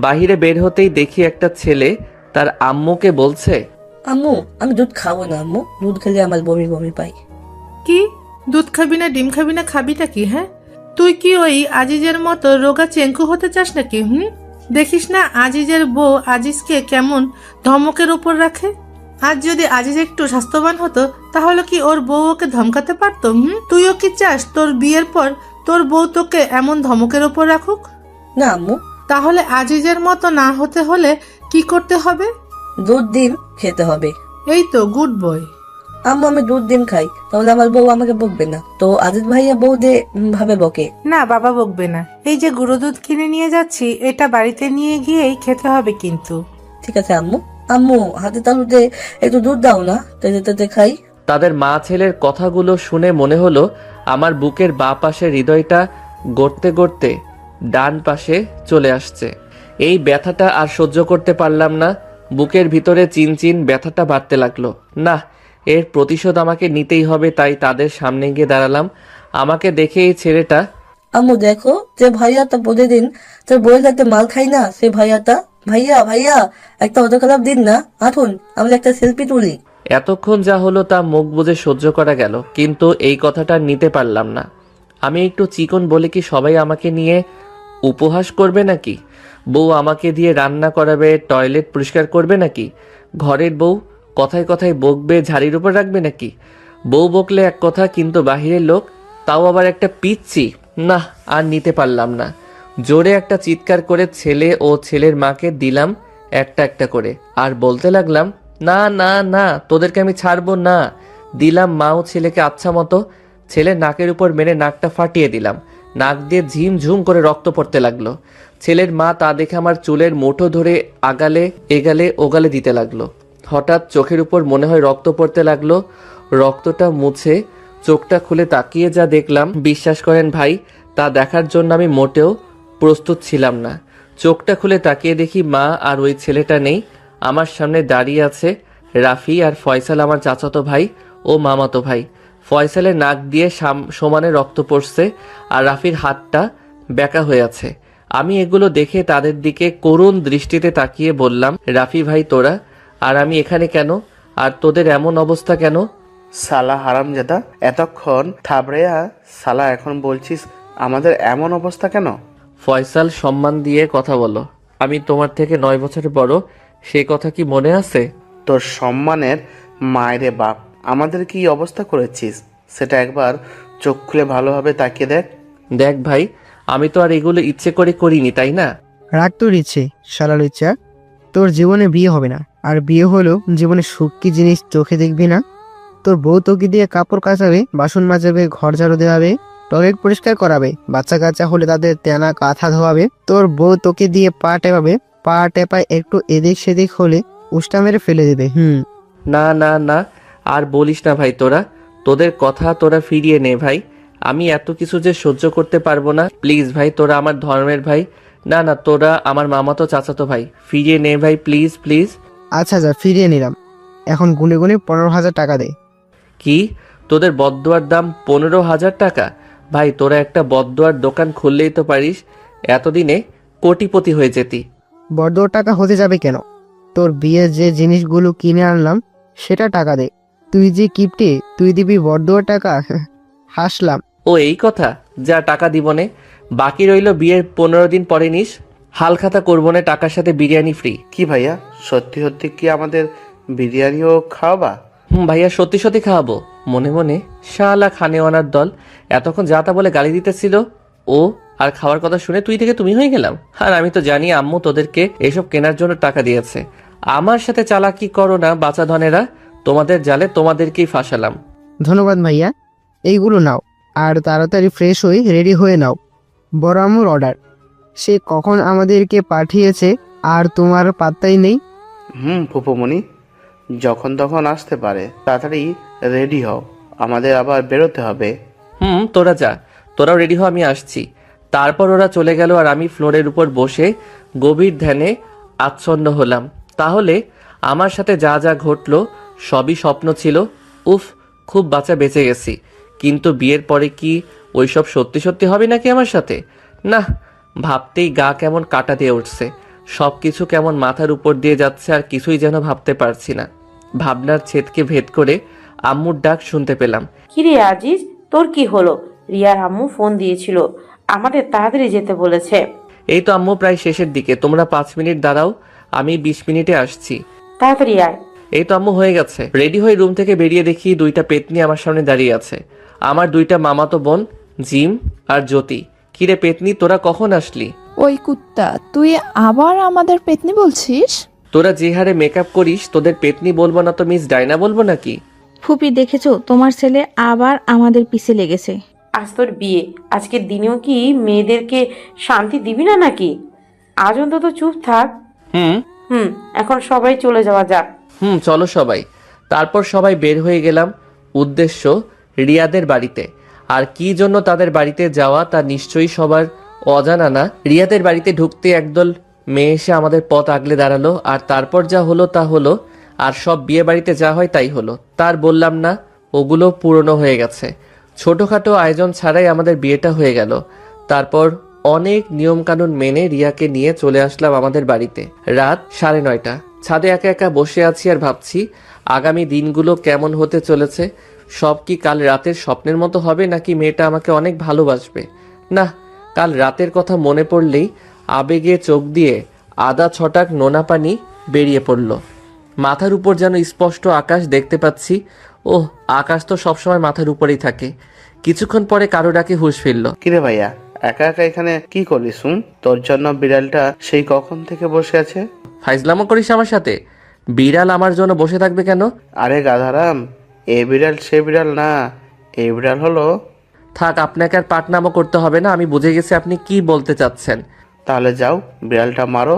বাহিরে বের হতেই দেখি একটা ছেলে তার আম্মুকে বলছে, আম্মু, আমি দুধ খাবো না আম্মু, দুধ খেলে আমার বমি বমি পাই। কি দুধ খাবি না, ডিম খাবি না, খাবিটা কি? হ্যাঁ, তুই কি ওই আজিজের মতো রোগা চেঙ্কু হতে চাস নাকি? দেখিস না আজিজের বউ আজিজকে কেমন ধমকের উপর রাখে। আজ যদি আজিজ একটু স্বাস্থ্যবান হতো, তাহলে কি ওর বউ ওকে ধমকাতে পারতো? তুইও কি চাস তোর বিয়ের পর তোর বউ তোকে এমন ধমকের উপর রাখুক? না আম্মু। তাহলে আজিজের মতো না হতে হলে কি করতে হবে? দুধ ডিম খেতে হবে। এই তো গুড বয়। আম্মু, আমি দুধ ডিম খাই, তাহলে আমার বউ আমাকে বকবে না তো? আজিজ ভাইয়া বউ দে ভাবে বকে। না বাবা বকবে না। এই যে গুঁড়ো দুধ কিনে নিয়ে যাচ্ছি, এটা বাড়িতে নিয়ে গিয়েই খেতে হবে কিন্তু। ঠিক আছে আম্মু। আম্মু, হাতে তালুতে একটু দুধ দাও না, তেতে তেতে খাই। তাদের মা ছেলের কথাগুলো শুনে মনে হলো আমার বুকের বাঁ পাশের হৃদয়টা গড়তে গড়তে ডান পাশে চলে আসছে। এই ব্যথাটা আর সহ্য করতে পারলাম না, বুকের ভিতরে চিনচিন ব্যথাটা বাড়তে লাগলো। না, এর প্রতিশোধ আমাকে নিতেই হবে, তাই তাদের সামনে গিয়ে দাঁড়ালাম। আমাকে দেখে এই ছেলেটা, আম্মু দেখো, যে ভাইয়াটা প্রতিদিন তোর বইয়ের সাথে মাল খাই না, সে ভাইয়াটা। ভাইয়া ভাইয়া একটা অটোগ্রাফ দিন না, আসুন আমরা একটা সেলফি তুলি। এতক্ষণ যা হলো তা মুখ বুজে সহ্য করা গেল, কিন্তু এই কথাটা নিতে পারলাম না। আমি একটু চিকন বলে কি সবাই আমাকে নিয়ে উপহাস করবে নাকি? বউ আমাকে দিয়ে রান্না করাবে, টয়লেট পরিষ্কার করবে নাকি? ঘরের বউ কথায় কথায় বকবে, ঝাড়ির উপর রাখবে নাকি? বউ বকলে এক কথা, কিন্তু বাহিরের লোক, তাও আবার একটা পিচ্ছি। না, আর নিতে পারলাম না। জোরে একটা চিৎকার করে ছেলে ও ছেলের মাকে দিলাম একটা একটা করে, আর বলতে লাগলাম, না না না, তোদেরকে আমি ছাড়বো না। দিলাম মা ও ছেলেকে আচ্ছা মতো। ছেলের নাকের উপর মেরে নাকটা ফাটিয়ে দিলাম। নাক দিয়ে ঝিমঝুম করে রক্ত পড়তে লাগলো। ছেলের মা তা দেখে আমার চুলের মুঠো ধরে আগালে এগালে ওগালে দিতে লাগলো। হঠাৎ চোখের উপর মনে হয় রক্ত পড়তে লাগলো। রক্তটা মুছে চোখটা খুলে তাকিয়ে যা দেখলাম, বিশ্বাস করেন ভাই, তা দেখার জন্য আমি মোটেও প্রস্তুত ছিলাম না। চোখটা খুলে তাকিয়ে দেখি মা আর ওই ছেলেটা নেই। আমার সামনে দাঁড়িয়ে আছে রাফি আর ফয়সাল, আমার চাচাতো ভাই ও মামাতো ভাই। ফয়সালের নাক দিয়ে সমানে রক্ত পড়ছে, আর রাফির হাতটা ব্যাকা হয়ে আছে। আমি এগুলো দেখে তাদের দিকে করুণ দৃষ্টিতে তাকিয়ে বললাম, রাফি ভাই তোরা, আর আমি এখানে কেন? আর তোদের এমন অবস্থা কেন? সালা হারামজাদা, এতক্ষণ থাবড়েয়া সালা, এখন বলছিস আমাদের এমন অবস্থা কেন? ফয়সাল, সম্মান দিয়ে কথা বলো। আমি তোমার থেকে 9 বছরের বড়, সে কথা কি মনে আছে? তোর সম্মানের মায়েরে বাপ, আমাদের কি অবস্থা করেছিস সেটা একবার চোখ খুলে ভালোভাবে তাকিয়ে দেখ। দেখ ভাই, আমি তো আর এগুলো ইচ্ছে করে করিনি, তাই না? রাগ তোর ইচ্ছে, শালার ইচ্ছা। তোর জীবনে বিয়ে হবে না, আর বিয়ে হলেও জীবনে সুখ কি জিনিস চোখে দেখবি না। তোর বউ তোকে দিয়ে কাপড় কাচাবে, বাসন মাজাবে, ঘর ঝাড়ু দেওয়াবে, টয়লেট পরিষ্কার করাবে, বাচ্চা কাচ্চা হলে তাদের তেনা কাঁথা ধোয়াবে। তোর বউ তোকে দিয়ে পা টেপাবে, পা টেপায় একটু এদিক সেদিক হলে উষ্টা মেরে ফেলে দেবে। না না না, আর বলিস না ভাই, তোদের কথা তোরা ফিরিয়ে নে ভাই। আমি এত কিছু যে সহ্য করতে পারবো না, প্লিজ ভাই, তোরা আমার ধর্মের ভাই। না না, তোরা আমার মামাতো চাচাতো ভাই, ফিরিয়ে নে ভাই, প্লিজ প্লিজ। আচ্ছা যা, ফিরিয়ে নিলাম। এখন গুনে গুনে 15,000 টাকা দে। কি? তোদের বদদোয়ার দাম 15,000 টাকা? ভাই, তোরা একটা বদদোয়ার দোকান খুললেই তো পারিস, এতদিনে কোটিপতি হয়ে যেতি। বড় টাকা হতে যাবে কেন? তোর বিয়ের যে জিনিসগুলো কিনে আনলাম সেটা টাকা দে। তুই যে কিপটে, তুই দিবি বড় টাকা? হাসলাম। ও এই কথা, যা টাকা দিবনে, বাকি রইল বিয়ের 15 দিন পরে নিস। হালখাতা করবো না, টাকার সাথে বিরিয়ানি ফ্রি। কি ভাইয়া, সত্যি সত্যি কি আমাদের বিরিয়ানিও খাওয়াবা? ভাইয়া, সত্যি সত্যি খাওয়াবো। মনে মনে শালা খানেওয়ানার দল, এতক্ষণ যা তা বলে গালি দিতেছিল ও, আর খাওয়ার কথা শুনে তুই থেকে তুমি হয়ে গেলাম। আর আমি তো জানি আম্মু তোদেরকে এসব কেনার জন্য টাকা দিয়েছে। আমার সাথে চালাকি করো না বাচ্চা ধনেরা, তোমাদের জালে তোমাদেরকেই ফাঁসালাম। ধন্যবাদ ভাইয়া, এইগুলো নাও, আর তাড়াতাড়ি ফ্রেশ হয়ে রেডি হয়ে নাও। বড় আম্মুর অর্ডার, সে কখন আমাদেরকে পাঠিয়েছে আর তোমার পাত্তাই নেই। ফুপুমণি যখন তখন আসতে পারে, তাড়াতাড়ি রেডি হও, আমাদের আবার বেরোতে হবে। তোরা যা, তোরাও রেডি হ, আমি আসছি। তারপর ওরা চলে গেল, আর আমি ফ্লোরের উপর বসে গভীর ধ্যানে আচ্ছন্ন হলাম। তাহলে আমার সাথে যা যা ঘটলো সবই স্বপ্ন ছিল। উফ, খুব বাঁচা বেঁচে গেছি। কিন্তু বিয়ের পরে কি ওইসব সত্যি সত্যি হবে নাকি আমার সাথে? না, ভাবতেই গা কেমন কাটা দিয়ে উঠছে। সব কিছু কেমন মাথার উপর দিয়ে যাচ্ছে, আর কিছুই যেন ভাবতে পারছি না। ভাবনার ছেদকে ভেদ করে আম্মুর ডাক শুনতে পেলাম। কিরে আজিজ, তোর কি হলো? রিয়ার আম্মু ফোন দিয়েছিল, আমাদের তাড়াতাড়ি যেতে বলেছে। এই তো আম্মু, প্রায় শেষের দিকে, তোমরা 5 মিনিট দাঁড়াও, আমি 20 মিনিটে আসছি। তাড়াতাড়ি আয়। এই তো আম্মু, হয়ে গেছে। রেডি হয়ে রুম থেকে বেরিয়ে দেখি 2টা পেতনি আমার সামনে দাঁড়িয়ে আছে। আমার 2টা মামাতো বোন, জিম আর জ্যোতি। কিরে পেতনি, তোরা কখন আসলি? ওই কুত্তা, তুই আবার আমাদের পেতনি বলছিস? তোরা যে হারে মেকআপ করিস, তোদের পেতনি বলবো না তো মিস ডায়না বলবো নাকি? ফুপি, দেখেছো তোমার ছেলে আবার আমাদের পিছে লেগেছে। আজ তোর বিয়ে, আজকের দিনেও কি মেয়েদেরকে শান্তি দিবি না নাকি? আজ অন্তত চুপ থাক। এখন সবাই চলে যাওয়া যাক। চলো সবাই। তারপর সবাই বের হয়ে গেলাম, উদ্দেশ্য রিয়াদের বাড়িতে। আর কি জন্য তাদের বাড়িতে যাওয়া তা নিশ্চয়ই সবার অজানা না। রিয়াদের বাড়িতে ঢুকতে একদল মেয়ে এসে আমাদের পথ আগলে দাঁড়ালো, আর তারপর যা হলো তা হলো, আর সব বিয়ে বাড়িতে যা হয় তাই হলো। তার বললাম না, ওগুলো পুরনো হয়ে গেছে। ছোটখাটো আয়োজন ছাড়াই আমাদের বিয়েটা হয়ে গেল। তারপর অনেক নিয়মকানুন মেনে রিয়াকে নিয়ে চলে আসলাম আমাদের বাড়িতে। রাত 9:30। ছাদে একা একা বসে আছি আর ভাবছি আগামী দিনগুলো কেমন হতে চলেছে। সব কি কাল রাতের স্বপ্নের মতো হবে, নাকি মেয়েটা আমাকে অনেক ভালোবাসবে? না, কাল রাতের কথা মনে পড়লেই আবেগে চোখ দিয়ে আদা ছটাক নোনা পানি বেরিয়ে পড়ল। মাথার উপর যেন স্পষ্ট আকাশ দেখতে পাচ্ছি। ওহ, আকাশ তো সবসময় মাথার উপরেই থাকে। কিছুক্ষণ পরে কারো ডাকে হুঁশ ফিরল। কিরে ভাইয়া, একা একা এখানে কি করিস? তোর জন্য বিড়ালটা সেই কখন থেকে বসে আছে। ফাইজলামো করিস আমার সাথে? বিড়াল আমার জন্য বসে থাকবে কেন? আরে গাধারাম, এ বিড়াল সে বিড়াল না, এই বিড়াল হলো। থাক, আপনাকে আর পাটনামো করতে হবে না, আমি বুঝে গেছি আপনি কি বলতে চাচ্ছেন। তাহলে যাও, বিড়ালটা মারো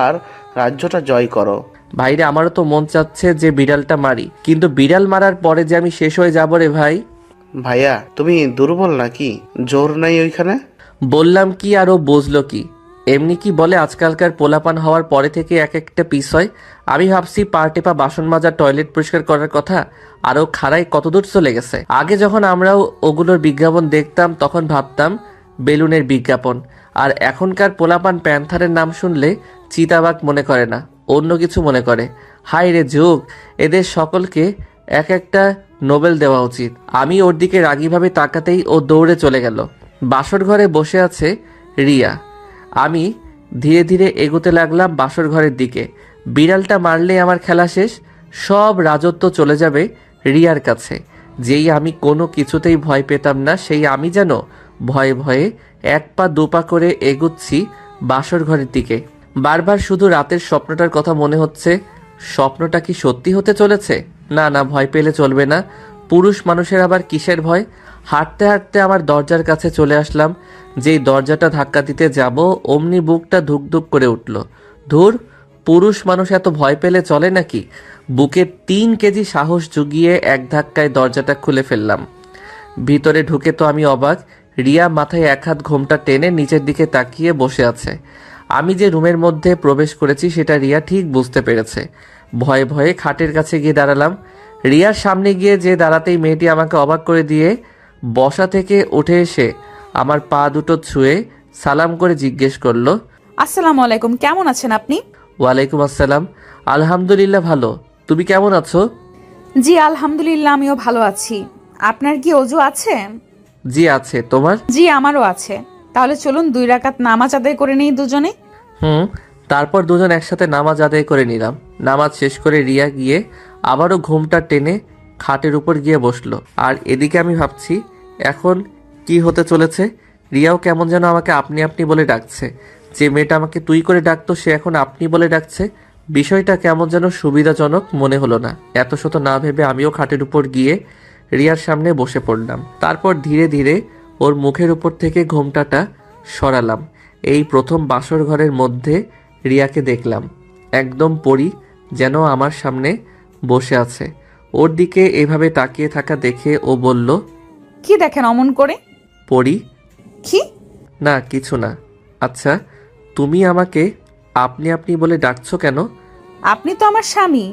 আর রাজ্যটা জয় করো। ভাইরে, আমারও তো মন চাচ্ছে যে বিড়ালটা মারি, কিন্তু বিড়াল মারার পরে যে আমি শেষ হয়ে যাবো রে ভাই। ভাইয়া তুমি দুর্বল নাকি? জোর নাই ওইখানে? বললাম কি আর ও বুঝলো কি? এমনি কি বলে আজকালকার পোলাপান হওয়ার পরে থেকে এক একটা পিস হয়। আমি ভাবছি পা টেপা বাসন মাজা টয়লেট পরিষ্কার করার কথা, আরও খাড়াই কতদূর চলে গেছে। আগে যখন আমরাও ওগুলোর বিজ্ঞাপন দেখতাম তখন ভাবতাম বেলুনের বিজ্ঞাপন, আর এখনকার পোলাপান প্যান্থারের নাম শুনলে চিতাবাঘ মনে করে না, অন্য কিছু মনে করে। হায় রে যুগ, এদের সকলকে এক একটা নোবেল দেওয়া উচিত। আমি ওর দিকে রাগীভাবে তাকাতেই ও দৌড়ে চলে গেল। বাসর ঘরে বসে আছে রিয়া। আমি ধীরে ধীরে এগোতে লাগলাম বাসর ঘরের দিকে। বিড়ালটা মারলে আমার খেলা শেষ, সব রাজত্ব চলে যাবে রিয়ার কাছে। যেই আমি কোনো কিছুতেই ভয় পেতাম না, সেই আমি যেন ভয়ে ভয়ে এক পা দুপা করে এগুচ্ছি বাসর ঘরের দিকে। বারবার শুধু রাতের স্বপ্নটার কথা মনে হচ্ছে। স্বপ্নটা কি সত্যি হতে চলেছে? না না, ভয় পেলে চলবে না। পুরুষ মানুষের আবার কিসের ভয়? হাঁটতে হাঁটতে আমার দরজার কাছে চলে আসলাম। যেই দরজাটা ধাক্কা দিতে যাব অমনি বুকটা ধুকধুক করে উঠল। ধুর, পুরুষ মানুষ এত ভয় পেলে চলে নাকি? বুকে 3 কেজি সাহস জুগিয়ে এক ধাক্কায় দরজাটা খুলে ফেললাম। ভিতরে ঢুকে তো আমি অবাক। রিয়া মাথায় এক হাত ঘোমটা টেনে নিচের দিকে তাকিয়ে বসে আছে। আমি যে রুমের মধ্যে প্রবেশ করেছি সেটা রিয়া ঠিক বুঝতে পেরেছে। ভয়ে ভয়ে খাটের কাছে গিয়ে দাঁড়ালাম। রিয়ার সামনে গিয়ে যে দাঁড়াতেই মেয়েটি আমাকে অবাক করে দিয়ে বসা থেকে উঠে এসে আমার পা দুটো ছুঁয়ে সালাম করে জিজ্ঞেস করলো, আসসালামু আলাইকুম, কেমন আছেন আপনি? ওয়ালাইকুম আসসালাম, আলহামদুলিল্লাহ ভালো, তুমি কেমন আছো? জি আলহামদুলিল্লাহ, আমিও ভালো আছি। আপনার কি অজু আছে? জি আছে, তোমার? জি আমারও আছে। তাহলে চলুন 2 রাকাত নামাজ আদায় করে নিই দুজনে। তারপর দুজন একসাথে নামাজ আদায় করে নিলাম। নামাজ শেষ করে রিয়া গিয়ে আবারও ঘুমটা টেনে খাটের উপর গিয়ে বসলো। আর এদিকে আমি ভাবছি এখন কি হতে চলেছে। রিয়াও কেমন যেন আমাকে আপনি আপনি বলে ডাকছে। যে মেয়েটা আমাকে তুই করে ডাকতো সে এখন আপনি বলে ডাকছে। বিষয়টা কেমন যেন সুবিধাজনক মনে হলো না। এত শত না ভেবে আমিও খাটের উপর গিয়ে রিয়ার সামনে বসে পড়লাম। তারপর ধীরে ধীরে ওর মুখের উপর থেকে ঘোমটাটা সরালাম। এই প্রথম বাসর ঘরের মধ্যে রিয়াকে দেখলাম, একদম পরী, যেন আমার সামনে বসে আছে। ওর দিকে এভাবে তাকিয়ে থাকা দেখে ও বলল, কি দেখেন অমন করে? পরী? কি? না কিছু না। আচ্ছা, তুমি আমাকে আপনি আপনি বলে ডাকছো কেন? আপনি তো আমার স্বামী।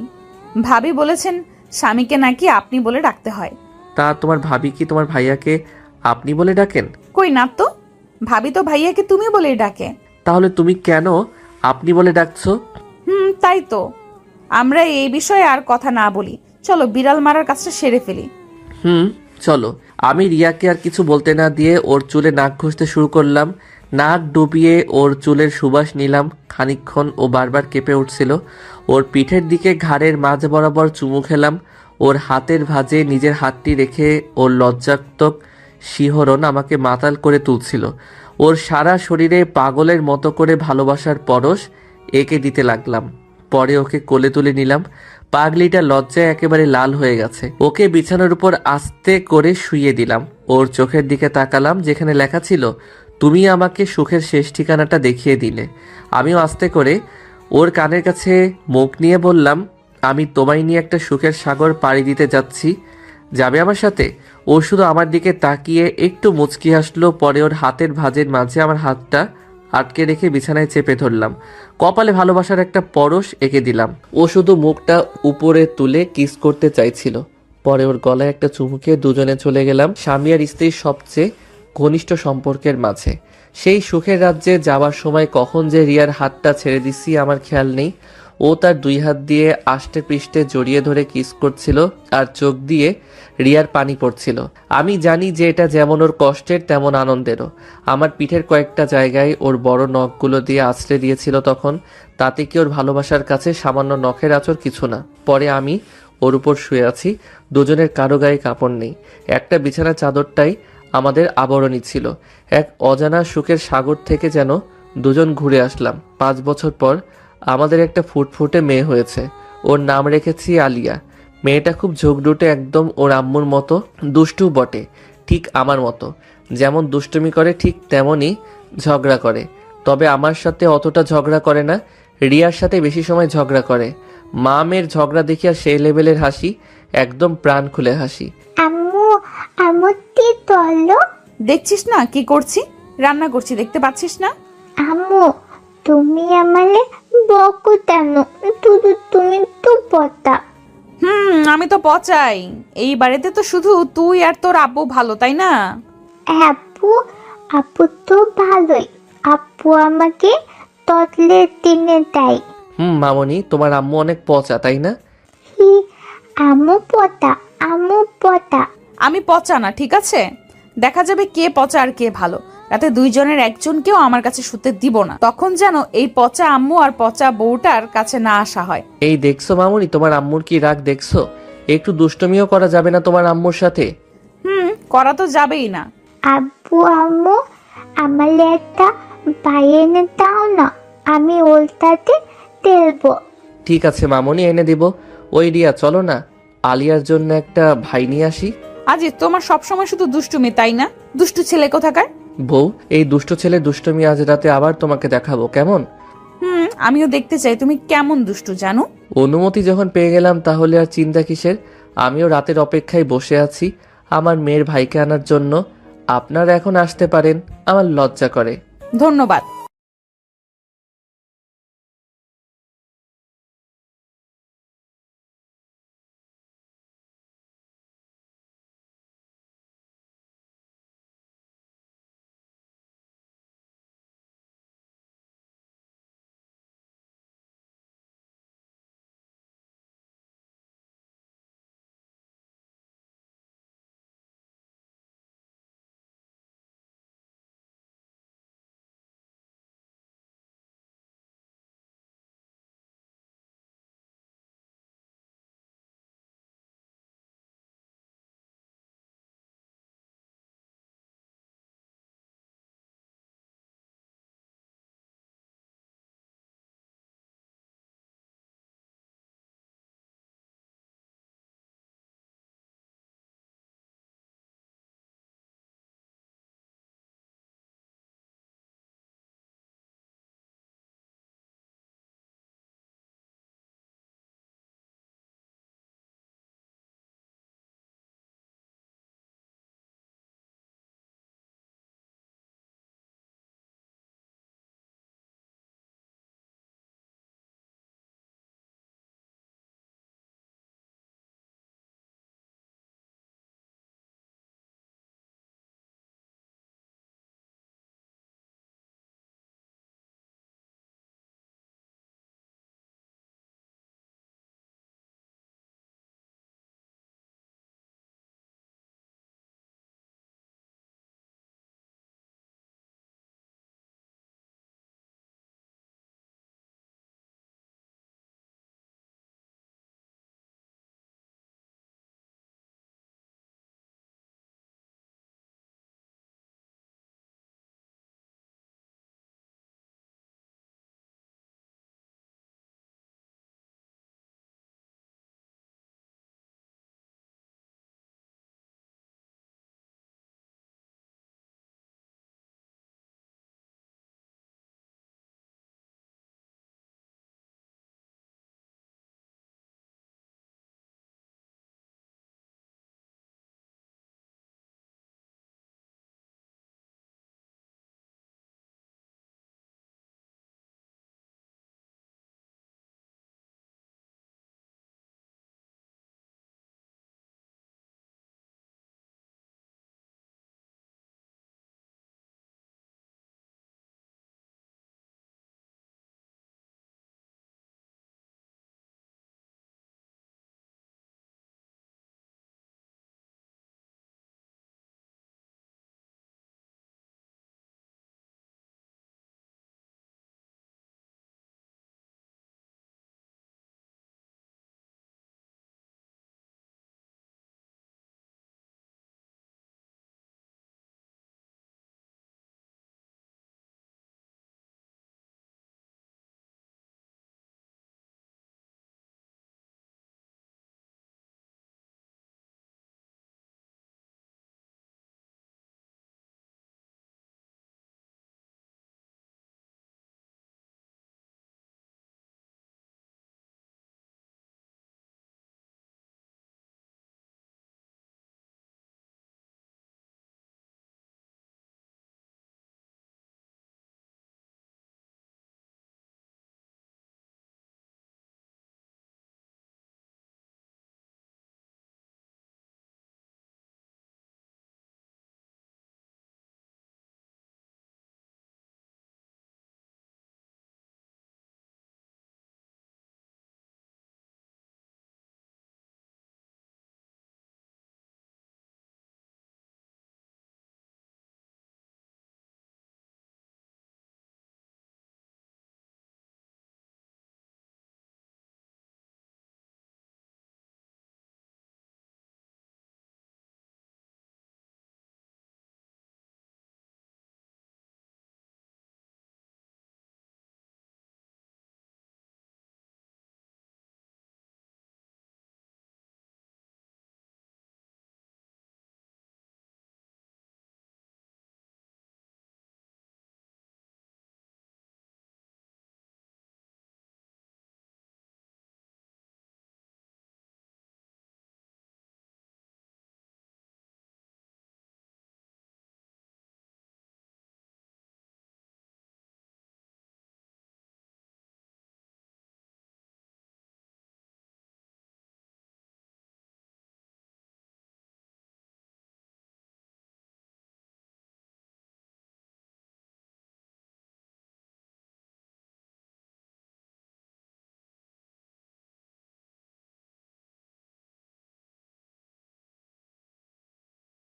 ভাবি বলেছেন স্বামীকে নাকি আপনি বলে ডাকতে হয়। তা তোমার ভাবি কি তোমার ভাইয়াকে আপনি বলে ডাকেন? কই না তো, ভাবি তো ভাইয়াকে তুমি বলেই ডাকে। তাহলে তুমি কেন আপনি বলে ডাকছো? তাই তো। আমরা এই বিষয়ে আর কথা না বলি, চলো বিড়াল মারার কাজটা সেরে ফেলি। চলো। আমি রিয়াকে আর কিছু বলতে না দিয়ে ওর চুলে নাক ঘষতে শুরু করলাম। নাক ডুবিয়ে ওর চুলের সুবাস নিলাম খানিকক্ষণ। ও বারবার কেঁপে উঠছিল। ওর পিঠের দিকে ঘাড়ের মাঝ বরাবর চুমু খেলাম। ওর হাতের ভাঁজে নিজের হাতটি রেখে ওর লজ্জাত্মক শিহরণ আমাকে মাতাল করে তুলছিল। ওর সারা শরীরে পাগলের মতো করে ভালোবাসার পরশ এঁকে দিতে লাগলাম। পরে ওকে কোলে তুলে নিলাম। পাগলিটা লজ্জায় একেবারে লাল হয়ে গেছে। ওকে বিছানার উপর আস্তে করে শুইয়ে দিলাম। ওর চোখের দিকে তাকালাম, যেখানে লেখা ছিল, তুমি আমাকে সুখের শেষ ঠিকানাটা দেখিয়ে দিলে। আমিও আস্তে করে ওর কানের কাছে মুখ নিয়ে বললাম, আমি তোমায় নিয়ে একটা সুখের সাগর পাড়ি দিতে যাচ্ছি। যাবে আমার সাথে? ও শুধু আমার দিকে তাকিয়ে একটু মুচকি হাসলো, পরে ওর হাতের ভাঁজের মাঝে আমার হাতটা আটকে রেখে বিছানায় চেপে ধরলাম। কপালে ভালোবাসার একটা পরশ এঁকে দিলাম। ও শুধু মুখটা উপরে তুলে কিস করতে চাইছিল। পরে ওর গলায় একটা চুমুকে দুজনে চলে গেলাম স্বামী আর স্ত্রীর সবচেয়ে ঘনিষ্ঠ সম্পর্কের মাঝে। সেই সুখের রাজ্যে যাওয়ার সময় কখন যে রিয়ার হাতটা ছেড়ে দিছি আমার খেয়াল নেই। ও তার 2 হাত দিয়ে আষ্টে পৃষ্ঠে জড়িয়ে ধরে কিস করছিল আর চোখ দিয়ে রিয়ার পানি পড়ছিল। আমি জানি যে এটা যেমন ওর কষ্টের তেমন আনন্দেরও। আমার পিঠের কয়েকটা জায়গায় ওর বড় নখগুলো দিয়ে আছড়ে দিয়েছিল তখন। তাতে কি ওর ভালোবাসার কাছে সামান্য নখের আঁচড় কিছু না। পরে আমি ওর উপর শুয়ে আছি, দুজনের কারো গায়ে কাপড় নেই, একটা বিছানার চাদরটাই আমাদের আবরণী ছিল। এক অজানা সুখের সাগর থেকে যেন দুজন ঘুরে আসলাম। 5 বছর পর আমাদের একটা ফুটফুটে মেয়ে হয়েছে। ওর নাম রেখেছি আলিয়া। মেয়েটা খুব ঝোঁকডুটে, একদম ওর আম্মুর মতো দুষ্টু বটে, ঠিক আমার মতো। যেমন দুষ্টুমি করে ঠিক তেমনই ঝগড়া করে, তবে আমার সাথে অতটা ঝগড়া করে না, রিয়ার সাথে বেশি সময় ঝগড়া করে। মা মেয়ের ঝগড়া দেখিয়া সেই লেভেলের হাসি, একদম প্রাণ খুলে হাসি। আম্মু আমুতি তোলো। দেখছিস না কি করছি? রান্না করছি, দেখতে পাচ্ছিস না? আম্মু তুমি আমারে বকো কেন? তুমি তো পতা। আমি তো পচাই। এই বাড়িতে তো শুধু তুই আর তোর আব্বু ভালো, তাই না? আপু আপু তো ভালোই। আপু আমাকে ততলে টেনে দেয়। মামনি, তোমার আম্মু অনেক পচা, তাই না? হি আম্মু পতা, আম্মু পতা। আমি পচা না, ঠিক আছে? দেখা যাবে কে পচা আর কে ভালো। রাতে দুইজনের একজনকেও আমার কাছে শুতে দিব না, তখন যেন এই পচা আম্মু আর পচা বউটার কাছে না আসা হয়। এই দেখছো মামনি, তোমার আম্মুর কি রাগ দেখছো? একটু দুষ্টমিও করা যাবে না তোমার আম্মুর সাথে? করা তো যাবেই না। আব্বু আম্মু আমালে একটা ভাই এনে দাও না, আমি ওলটাতে তেলবো। ঠিক আছে মামনি, এনে দিব। ওই রিয়া, চলো না আলিয়ার জন্য একটা ভাই নিয়ে আসি। আজি, তোমার সবসময় শুধু দুষ্টুমি, তাই না? দুষ্টু ছেলে কোথাকার। বউ, এই দুষ্ট ছেলে দুষ্টমি আজ রাতে আবার তোমাকে দেখাবো, কেমন? আমিও দেখতে চাই তুমি কেমন দুষ্টু, জানো। অনুমতি যখন পেয়ে গেলাম তাহলে আর চিন্তা কিসের। আমিও রাতের অপেক্ষায় বসে আছি আমার মেয়ের ভাইকে আনার জন্য। আপনারা এখন আসতে পারেন, আমার লজ্জা করে। ধন্যবাদ।